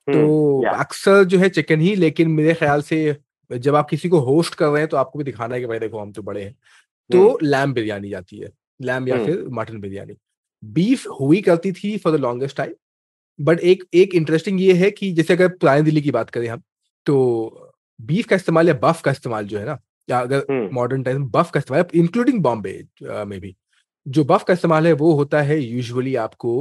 तो अक्सर जो है चिकन ही, लेकिन मेरे ख्याल से जब आप किसी को होस्ट कर रहे हैं तो आपको भी दिखाना है कि भाई देखो हम तो बड़े हैं, तो लैम बिरयानी जाती है, लैम या फिर मटन बिरयानी. बीफ हुई करती थी for the longest time, but एक इंटरेस्टिंग ये है कि जैसे अगर पुरानी दिल्ली की बात करें हम, तो बीफ का इस्तेमाल या बफ का इस्तेमाल जो है ना, या अगर मॉडर्न टाइम बफ का इस्तेमाल इंक्लूडिंग बॉम्बे में भी, जो बफ का इस्तेमाल है वो होता है यूजुअली आपको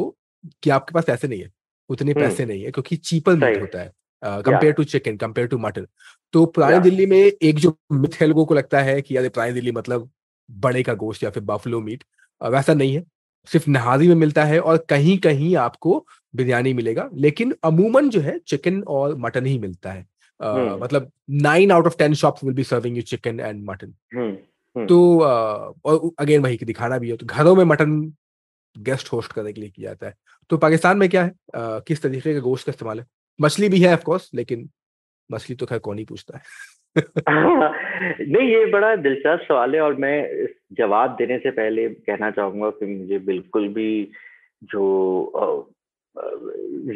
कि आपके पास पैसे नहीं है, उतने पैसे नहीं है, क्योंकि चीपर मीट होता है compare to chicken, compare to mutton. तो पुरानी दिल्ली में एक जो मिथ है, लोगों को लगता है कि यार पुरानी दिल्ली मतलब बड़े का गोश्त या फिर बफलो मीट, वैसा नहीं है. सिर्फ नहारी में मिलता है और कहीं कहीं आपको बिरयानी मिलेगा, लेकिन अमूमन जो है चिकन और मटन ही मिलता है. मतलब 9 out of 10 shops will be serving you chicken and mutton. तो और अगेन वही कि दिखाना भी है, तो घरों में मटन गेस्ट होस्ट करने के लिए किया जाता है. तो पाकिस्तान में क्या है, किस तरीके का गोश्त का इस्तेमाल है? मछली भी है ऑफ कोर्स, लेकिन मछली तो खैर कौन ही पूछता है. नहीं, ये बड़ा दिलचस्प सवाल है और मैं इस जवाब देने से पहले कहना चाहूंगा कि मुझे बिल्कुल भी जो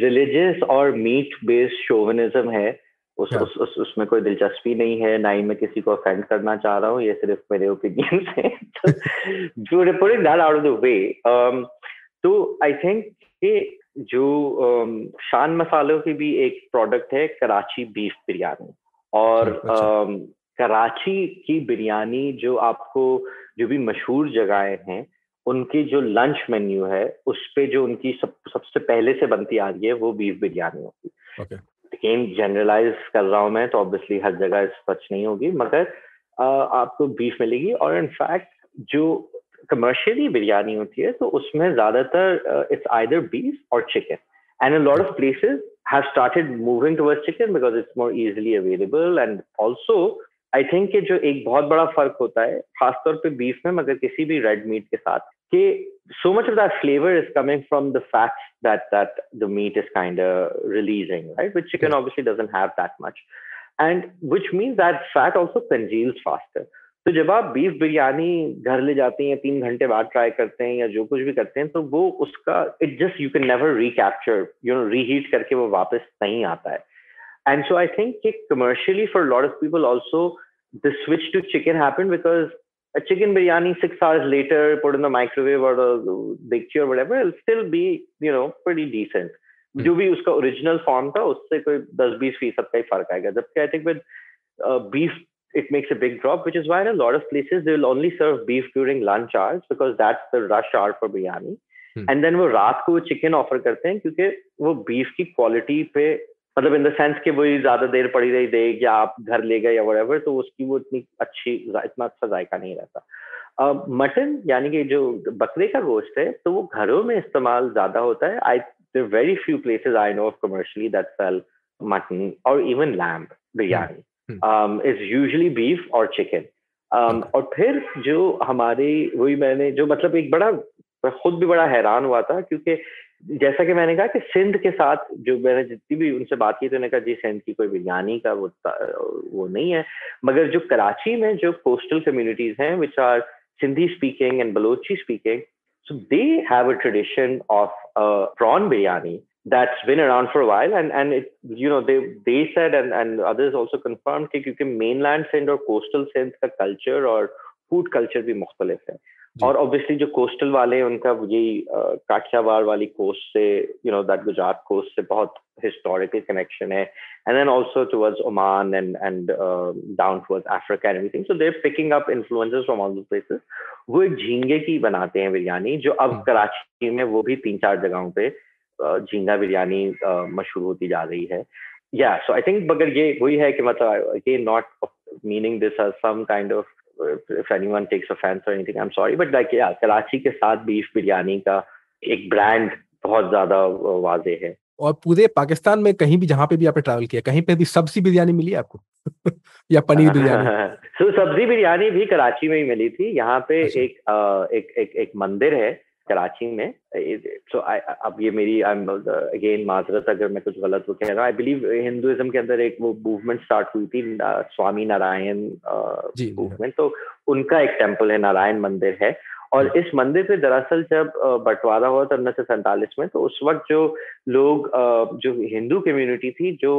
रिलीजियस और मीट बेस्ड शोविनिज्म है उसमें कोई दिलचस्पी नहीं है, ना ही मैं किसी को ऑफेंड करना चाह रहा हूँ, ये सिर्फ मेरे ओपिनियन है. जो putting that out of the way, तो आई थिंक कि जो शान मसालों की भी एक प्रोडक्ट है कराची बीफ बिरयानी, और कराची की बिरयानी जो आपको जो भी मशहूर जगहें हैं उनकी जो लंच मेन्यू है उस पे जो उनकी सबसे पहले से बनती आ रही है वो बीफ बिरयानी होगी. लेकिन जनरलाइज कर रहा हूँ मैं, तो ऑब्वियसली हर जगह सच नहीं होगी, मगर आपको बीफ मिलेगी. और इनफैक्ट जो कमर्शियली बिरयानी होती है तो उसमें ज्यादातर इट्स आइदर बीफ और chicken, and a lot of places have started moving towards chicken because it's more easily available. And also I think कि जो एक बहुत बड़ा फर्क होता है खासतौर पे बीफ में, मगर किसी भी रेड मीट के साथ, कि so much of that flavor is coming from the fact that the meat is kind of releasing, right? Which chicken obviously doesn't have that much, and which means that fat also congeals faster. तो जब आप beef biryani घर ले जाते हैं, 3 घंटे बाद try करते हैं या जो कुछ भी करते हैं, तो वो उसका it just you can never recapture, reheat करके वो वापस नहीं आता है. एंड सो आई थिंक कि commercially for lot of people also the switch to chicken happened because a chicken biryani 6 hours later put in the microwave or the dekchi or whatever, it'll still be pretty decent. जो भी उसका original form था उससे कोई 10-20% का ही फर्क आएगा. जबकि I think with beef it makes a big drop, which is why in a lot of places they will only serve beef during lunch hours because that's the rush hour for biryani. And then वो रात को chicken offer करते हैं क्योंकि वो beef की quality पे, मतलब इन द सेंस कि वही ज्यादा देर पड़ी रही देगी या आप घर ले गए या व्हाटएवर, तो उसकी वो इतना अच्छा जायका नहीं रहता. मटन यानी कि जो बकरे का गोश्त है तो वो घरों में इस्तेमाल ज्यादा होता है. there are very few places I know of commercially that sell mutton or even lamb biryani. Is usually beef or chicken. और फिर जो हमारे वही मैंने जो मतलब एक बड़ा खुद भी बड़ा हैरान हुआ था क्योंकि जैसा कि मैंने कहा कि सिंध के साथ जो मैंने जितनी भी उनसे बात की तो उन्होंने कहा जी सिंध की कोई बिरयानी का वो नहीं है, मगर जो कराची में जो कोस्टल कम्युनिटीज हैं which are Sindhi speaking and Balochi speaking, so they have a tradition of prawn biryani that's been around for a while, and it they said and others also confirmed कि क्योंकि mainland Sindh और coastal Sindh का culture और food culture भी मुख्तलिफ है. और obviously जो coastal वाले हैं उनका यही काठियावाड़ वाली coast से that Gujarat coast से बहुत historical connection है, and then also towards Oman and down towards Africa and everything, so they're picking up influences from all those places. वो एक झींगे की बनाते हैं बिरयानी जो अब कराची में वो भी 3-4 जगहों पे झींगा बिरयानी मशहूर होती जा रही है. Yeah, so I think मगर ये वही है कि मतलब again not meaning this as some kind of if anyone takes offense or anything, I'm sorry, but like yeah, Karachi के साथ बीफ बिरयानी का एक ब्रांड बहुत ज्यादा वाजे है. और पूरे पाकिस्तान में कहीं भी जहाँ पे भी आपने ट्रैवल किया कहीं पे भी सब्जी बिरयानी मिली आपको या पनीर बिरयानी? तो सब्जी बिरयानी भी कराची में ही मिली थी. यहाँ पे एक मंदिर है कराची में। सो अब ये मेरी अगेन माजरत अगर मैं कुछ गलत वो कह रहा हूँ, आई बिलीव हिंदुइज्म के अंदर एक वो मूवमेंट स्टार्ट हुई थी, स्वामी नारायण मूवमेंट, तो उनका एक टेम्पल है, नारायण मंदिर है। और इस मंदिर पे दरअसल जब बंटवारा हुआ था 1947 में, तो उस वक्त जो लोग जो हिंदू कम्युनिटी थी, जो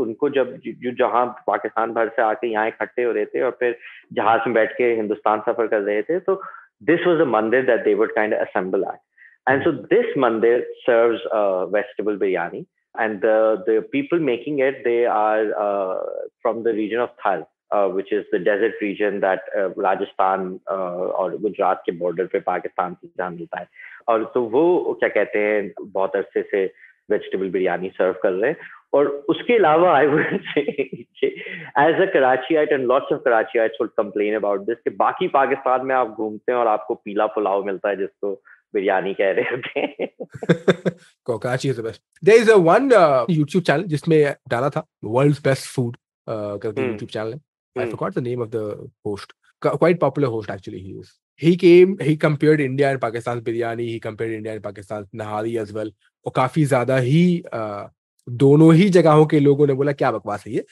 उनको जब जहाँ पाकिस्तान भर से आके यहाँ इकट्ठे हो रहे थे और फिर जहाज में बैठ के हिंदुस्तान सफर कर रहे थे, तो this was a mandir that they would kind of assemble at. And so this mandir serves vegetable biryani, and the people making it, they are from the region of Thar, which is the desert region that Rajasthan और गुजरात के border पे पाकिस्तान से जहाँ मिलता है। और तो वो क्या कहते हैं, बहुत अरसे से वेजिटेबल बिरयानी सर्व कर रहे हैं। और उसके अलावा I would say as a कराचीite and lots of Karachyites would complain about this कि बाकी पाकिस्तान में आप घूमते हैं और आपको पीला पुलाव मिलता है जिसको बिरयानी कह रहे होते हैं। Karachi is the best. There is a one YouTube channel जिसमें डाला था World's Best Food करके YouTube channel है. I forgot the name of the host. Quite popular host actually he is. He compared India and Pakistan's biryani. He compared India and Pakistan's nahari as well. और काफी ज्यादा ही दोनों ही जगहों के लोगों ने बोला क्या बकवास है ये,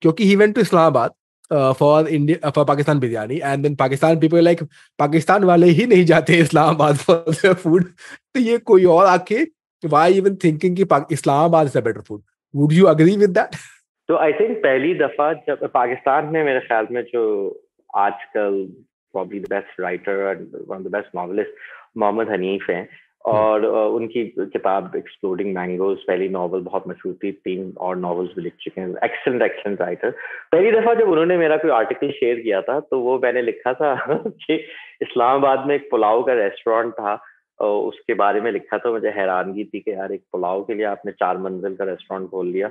क्योंकि he went to Islamabad for Pakistan biryani, and then Pakistan people like Pakistan वाले ही नहीं जाते इस्लामाबाद for their food, तो ये कोई और आके why even thinking कि Islamabad is a better food? Would you agree with that? तो आई थिंक पहली दफा जब पाकिस्तान में मेरे ख्याल में जो आजकल probably the best writer and one of the best novelists Mohammad Hanif हैं, और उनकी किताब एक्सप्लोडिंग मैंगोज पहली नॉवल बहुत मशहूर थी, 3 और नॉवेल्स भी लिख चुके हैं, एक्सेलेंट राइटर। पहली दफा जब उन्होंने मेरा कोई आर्टिकल शेयर किया था, तो वो मैंने लिखा था कि इस्लामाबाद में एक पुलाव का रेस्टोरेंट था, उसके बारे में लिखा था। मुझे हैरानगी थी कि यार एक पुलाव के लिए आपने 4 मंजिल का रेस्टोरेंट खोल लिया।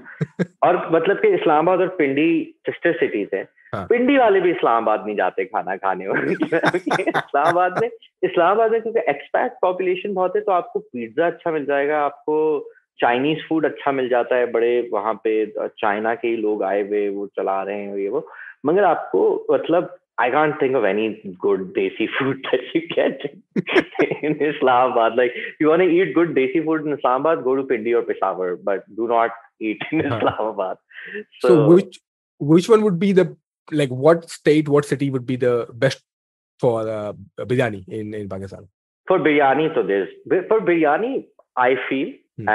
और मतलब कि इस्लामाबाद और पिंडी सिस्टर सिटीज है, पिंडी वाले भी इस्लामाबाद नहीं जाते खाना खाने इस्लामाबाद में क्योंकि एक्सपैट पॉपुलेशन बहुत है, तो आपको पिज्जा अच्छा मिल जाएगा, आपको चाइनीज फूड अच्छा मिल जाता है, बड़े वहां पे चाइना के ही लोग आए हुए वो चला रहे हैं ये वो, मगर आपको मतलब I can't think of any good desi food that you get in Islamabad. Like, if you want to eat good desi food in Islamabad, go to Pindi or Peshawar, but do not eat in Islamabad. So which one would be the, like, what city would be the best for biryani in Pakistan? For biryani, I feel,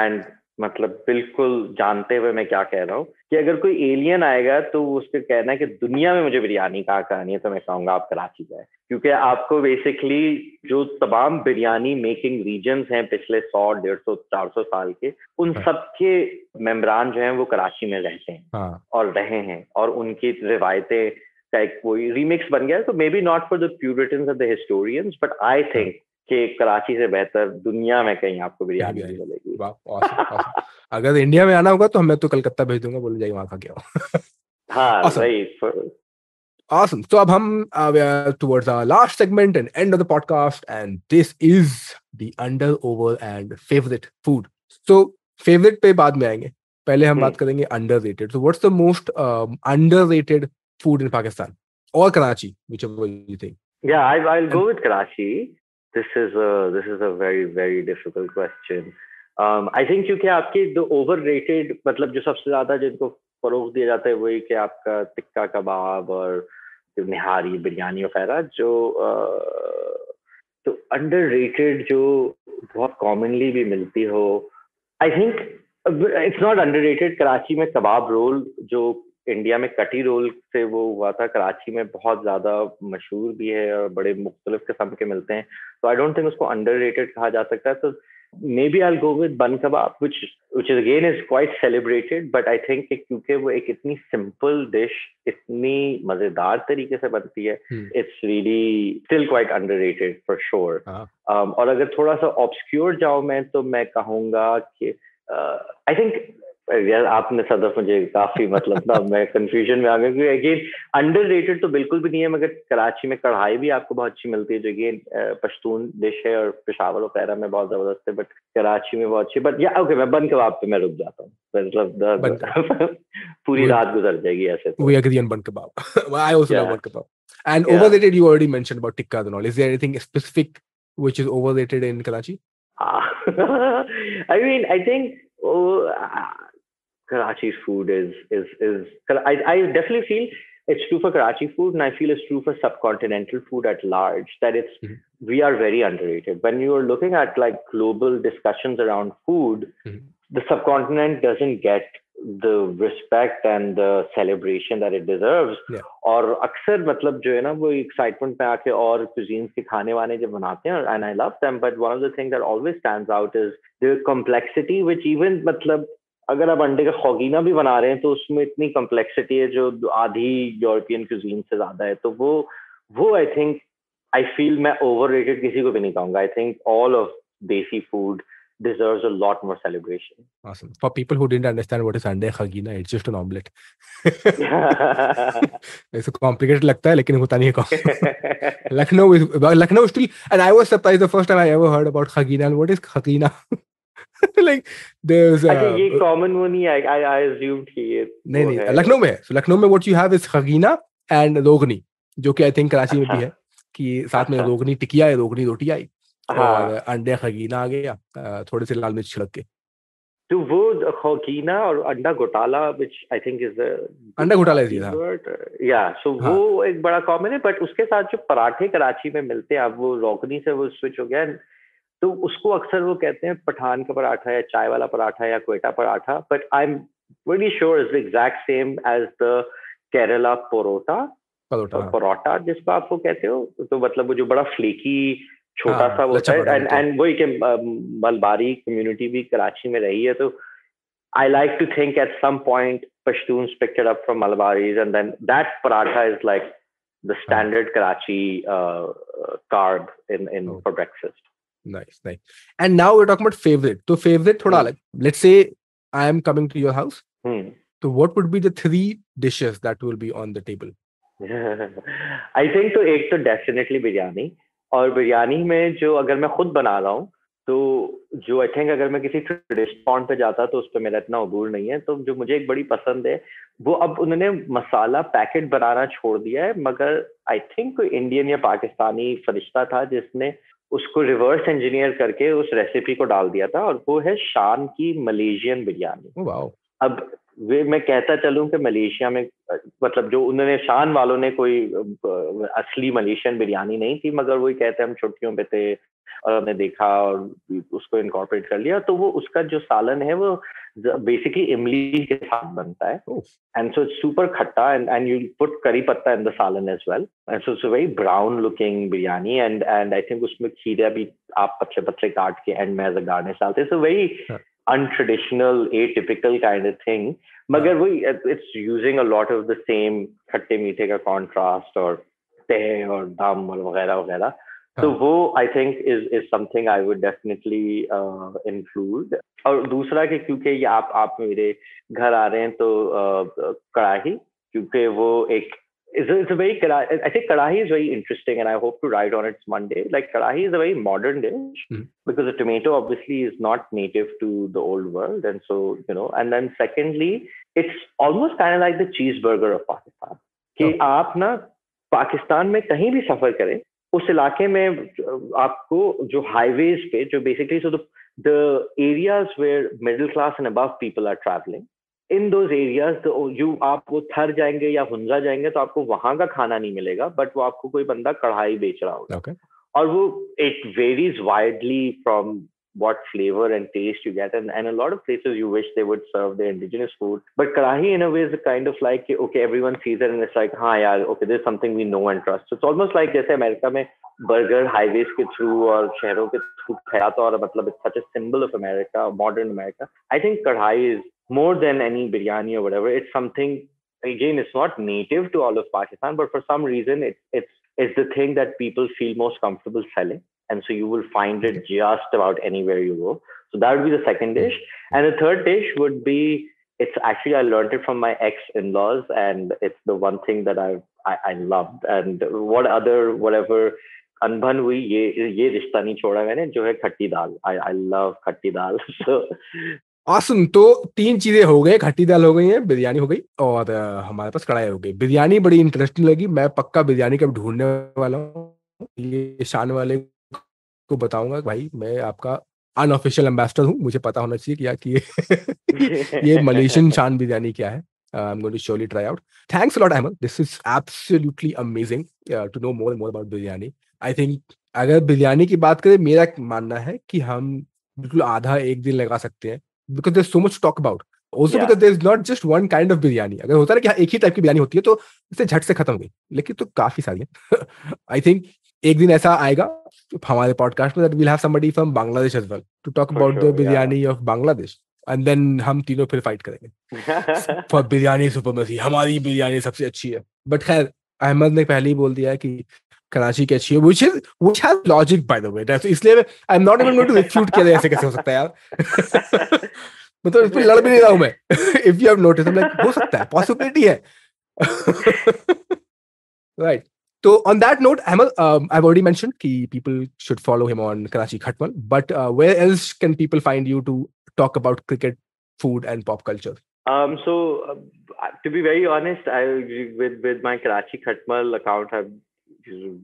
and मतलब बिल्कुल जानते हुए मैं क्या कह रहा हूँ कि अगर कोई एलियन आएगा तो उसको कहना है कि दुनिया में मुझे बिरयानी कहाँ खानी है, तो मैं कहूँगा आप कराची जाए, क्योंकि आपको बेसिकली जो तमाम बिरयानी मेकिंग रीजन्स हैं पिछले 100, 150, 400 साल के, उन सबके मेम्बरान जो हैं वो कराची में रहते हैं और रहे हैं, और उनकी रिवायतें का एक कोई रीमिक्स बन गया। तो may be not for the Puritans and the historians, but I think कि कराची से बेहतर दुनिया में कहीं आपको बिरयानी नहीं मिलेगी। awesome. अगर इंडिया में आना होगा तो मैं तो कलकत्ता भेज दूंगा, बोल जाइए वहां खा के आओ। हाँ वही। Awesome. So अब हम towards our last segment and end of the podcast, and this is the under, over and favorite food. So favorite पे बाद में आएंगे, पहले हम बात करेंगे underrated. So what's the most underrated food in Pakistan or Karachi, whichever you think? Yeah, I'll go with Karachi. This is a very very difficult question. I think क्योंकि आपकी the overrated, मतलब जो सबसे ज्यादा जिनको फरोग दिया जाता है वही कि आपका टिक्का कबाब और निहारी बिरयानी वगैरह, जो तो underrated जो बहुत commonly भी मिलती हो, I think it's not underrated। Karachi में कबाब रोल जो इंडिया में कटी रोल से वो हुआ था, कराची में बहुत ज्यादा मशहूर भी है और बड़े मुख्तलिफ किस्म के मिलते हैं, तो आई डोंट थिंक उसको अंडररेटेड कहा जा सकता है। तो maybe I will go with bun kebab, which again is quite celebrated, but I think क्योंकि वो एक इतनी सिंपल डिश इतनी मजेदार तरीके से बनती है, it's really still quite underrated for sure। और अगर थोड़ा सा ऑब्सक्योर जाऊं मैं, तो मैं कहूँगा कि आई थिंक यार आपने सदफ मुझे काफी मतलब ना मैं कंफ्यूजन में आ गया, क्योंकि अगेन अंडररेटेड तो बिल्कुल भी नहीं है, मगर कराची में कढ़ाई भी आपको बहुत अच्छी मिलती है, जो अगेन पश्तून डिश है और पेशावर वगैरह में बहुत जबरदस्त है, बट कराची में बहुत अच्छी। बट या ओके, मैं बन कबाब पे मैं रुक जाता हूँ, मतलब पूरी रात गुजर जाएगी ऐसे। We agree on bun kebab. I also love bun kebab. And Yeah. overrated, you already mentioned about tikkas and all. Is there anything specific which is overrated in Karachi? I mean, I think Karachi's food is I definitely feel it's true for Karachi food, and I feel it's true for subcontinental food at large. That it's Mhm. we are very underrated. When you are looking at like global discussions around food, Mhm. the subcontinent doesn't get the respect and the celebration that it deserves. Yeah. और अक्सर मतलब जो है ना वो excitement पे आके और cuisines के खाने वाने जब बनाते हैं and I love them, but one of the things that always stands out is the complexity, which even मतलब अगर आप अंडे का खौगीना भी बना रहे हैं तो उसमें इतनी कॉम्प्लेक्सिटी है जो आधी यूरोपियन cuisine से ज्यादा है, तो वो आई थिंक आई फील मैं ओवररेटेड किसी को भी नहीं कहूंगा. आई थिंक ऑल ऑफ देसी food deserves a lot more celebration. Awesome. For people who didn't understand what is ande khagina, it's just an omelette. ऐसे complicated लगता है लेकिन होता नहीं है कौन. Lucknow is still, and I was surprised the first time I ever heard about khagina. And what is khagina? Like there's अच्छा ये कॉमन वो नहीं है. I assumed कि ये नहीं लखनऊ में है. So लखनऊ में what you have is khagina and रोगनी, जो कि I think कराची में भी है कि साथ में रोगनी टिकिया है, रोगनी रोटी आई और अंडे खगीना आ गया थोड़े से लाल मिर्च छिड़क के. तो वो खगीना और अंडा घोटाला which I think is the अंडा घोटाला is yeah, so वो एक बड़ा कॉमन है. बट उसके साथ जो पराठे कराची में मिलते हैं, अब वो रोगनी से वो स्विच हो गया, तो उसको अक्सर वो कहते हैं पठान का पराठा या चाय वाला पराठा या Quetta paratha. But I am pretty sure it's the exact same as the Kerala parotta जिसको आप वो कहते हो. तो मतलब वो जो बड़ा फ्लेकी छोटा सा होता है, एंड वही के मलबारी कम्युनिटी भी कराची में रही है, तो I like to think at some point Pashtuns picked it up from Malabaris, and then that paratha is like the standard Karachi carb in for breakfast. Nice. And now we're talking about favorite. So favorite thoda like, let's say I am coming to your house. So what would be the 3 dishes that will be on the table? I think तो एक तो definitely biryani. और बिरयानी में जो अगर मैं खुद बना रहा हूँ तो जो आई थिंक अगर मैं किसी रेस्टोरेंट पे जाता तो उस पर मेरा इतना अबूर नहीं है. तो जो मुझे एक बड़ी पसंद है वो अब उन्होंने मसाला पैकेट बनाना छोड़ दिया है, मगर आई थिंक कोई इंडियन या पाकिस्तानी फरिश्ता था जिसने उसको रिवर्स इंजीनियर करके उस रेसिपी को डाल दिया था, और वो है शान की मलेशियन बिरयानी. अब वे मैं कहता चलूं कि मलेशिया में मतलब जो उन्होंने शान वालों ने कोई असली मलेशियन बिरयानी नहीं थी, मगर वही कहते हम छुट्टियों पे थे और हमने देखा और उसको इनकॉर्पोरेट कर लिया. तो वो उसका जो सालन है वो बेसिकली इमली के साथ बनता है, एंड सो इट्स सुपर खट्टा, and you put curry patta in the salan as well, and so it's a very brown looking biryani, and I think उसमें खीरा भी आप पतले पतले काट के एंड में एज अ गार्निश डालते हैं. So very untraditional, atypical kind of thing. Magar it's using a lot of the same khatte meethe ka contrast or teh or dum or वगैरह वगैरह. So वो I think is something I would definitely include. और दूसरा कि क्योंकि ये आप मेरे घर आ रहे हैं तो कड़ाही, क्योंकि वो एक it's a very I think kadahi is very interesting, and I hope to write on it Monday. Like kadahi is a very modern dish because the tomato obviously is not native to the old world, and so and then secondly it's almost kind of like the cheeseburger of Pakistan. कि आप ना पाकिस्तान में कहीं भी सफर करें, उस इलाके में आपको जो हाईवेज पे जो basically so the areas where middle class and above people are traveling, in those areas आप वो थर जाएंगे या हुंजा जाएंगे तो आपको वहां का खाना नहीं मिलेगा, बट वो आपको कोई बंदा कढ़ाई बेच रहा होगा. और वो it varies widely from what flavor and taste you get, and a lot of places you wish they would serve their indigenous food, but karahi in a way is a kind of like okay, everyone sees it and it's like हाँ यार okay, there's something we know and trust. So it's almost like जैसे America में burger highways के through और शहरों के through फैलाता, और मतलब it's such a symbol of America, modern America. I think कढ़ाई is more than any biryani or whatever. It's something, again, it's not native to all of Pakistan, but for some reason it's the thing that people feel most comfortable selling. And so you will find it just about anywhere you go. So that would be the second dish. And the third dish would be, it's actually, I learned it from my ex-in-laws, and it's the one thing that I loved. And whatever अनबन हुई, ये रिश्ता नहीं छोड़ा मैंने, जो है खट्टी दाल. I love खट्टी दाल. So awesome. तो 3 चीजें हो गई, खट्टी दाल हो गई है, बिरयानी हो गई और हमारे पास कढ़ाई हो गई। बिरयानी बड़ी इंटरेस्टिंग लगी, मैं पक्का बिरयानी कब ढूंढने वाला हूँ। ये शान वाले को बताऊंगा भाई मैं आपका अनऑफिशियल एम्बेसडर हूँ, मुझे पता होना चाहिए कि ये मलेशियन शान बिरयानी क्या है। I'm going to surely try out. Thanks a lot, Ahmed. This is absolutely amazing to know more and more about biryani. I think अगर बिरयानी की बात करें, मेरा मानना है कि हम बिल्कुल आधा एक दिन लगा सकते हैं, because there's so much to talk about. Also because there's not just one kind of biryani. अगर होता है कि एक ही टाइप की बिरयानी होती है तो इससे झट से खत्म हो गई, लेकिन तो काफी सारी है। I think एक दिन ऐसा आएगा हमारे पॉडकास्ट में that we'll have somebody from Bangladesh as well to talk about the biryani of Bangladesh. And then हम तीनों फिर फाइट करेंगे for बिरयानी सुपरमेसी, हमारी बिरयानी सबसे अच्छी है। बट खैर अहमद ने पहले ही बोल दिया कि कराची की अच्छी है, which has logic by the way. इसलिए I'm not even going to refute कि ऐसे कैसे हो सकता है यार। मतलब इस पर लड़ भी नहीं रहा हूँ मैं। If you have noticed, I'm like हो सकता है, possibility है। Right. So on that note, Ahmed, I've already mentioned that people should follow him on Karachi Khatwal, but where else can people find you to talk about cricket, food, and pop culture? So to be very honest, with my Karachi Khatwal account, I've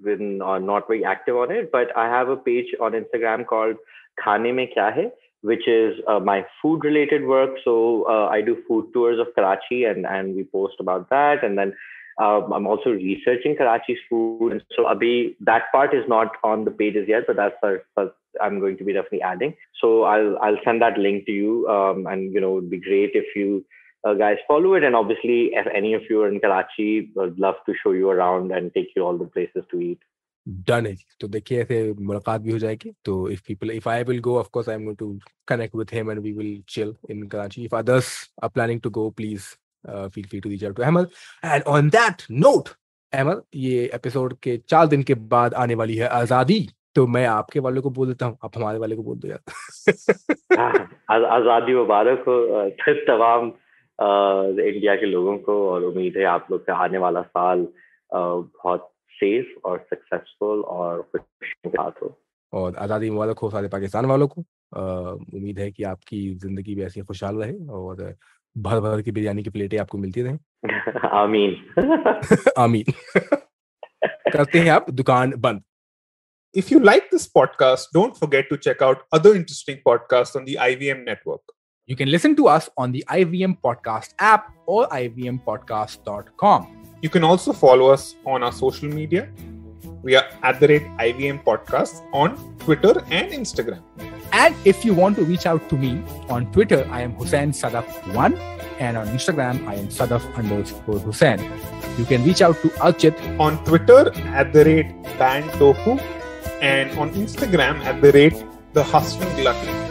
been not very active on it, but I have a page on Instagram called Khane Mein Kya Hai, which is my food related work. So I do food tours of Karachi and we post about that, and then I'm also researching Karachi's food, and so that part is not on the pages yet, but that's I'm going to be definitely adding. So I'll send that link to you, and it would be great if you guys follow it. And obviously, if any of you are in Karachi, I'd love to show you around and take you all the places to eat. Done it. तो देखिए ऐसे मुलाकात भी हो जाएगी। तो if I will go, of course I'm going to connect with him and we will chill in Karachi. If others are planning to go, please feel free to reach out to Ahmed. And on that note, Ahmed, ये episode के 4 दिन के बाद आने वाली है आजादी, तो मैं आपके वालों को बोल देता हूँ, आप हमारे वाले को बोल दो यार। आजादी मुबारक हो तमाम इंडिया के लोगों को, और उम्मीद है आप लोग का आने वाला साल बहुत सेफ और सक्सेसफुल और खुशियों के साथ हो। और आजादी मुबारक हो सारे पाकिस्तान वालों को। उम्मीद है कि आपकी जिंदगी भी ऐसी खुशहाल रहे और भर भर की बिरयानी की प्लेटें आपको मिलती रहें। आमीन। आमीन। करते हैं आप दुकान बंद। If you like this podcast, don't forget to check out other interesting podcasts on the IVM network. You can listen to us on the IVM Podcast app or ivmpodcast.com. You can also follow us on our social media. We are @IVM Podcast on Twitter and Instagram. And if you want to reach out to me on Twitter, I am Hussain Sadaf1, and on Instagram, I am Sadaf_Hussain. You can reach out to Archit on Twitter @BandTofu and on Instagram @The Hustling Glutton.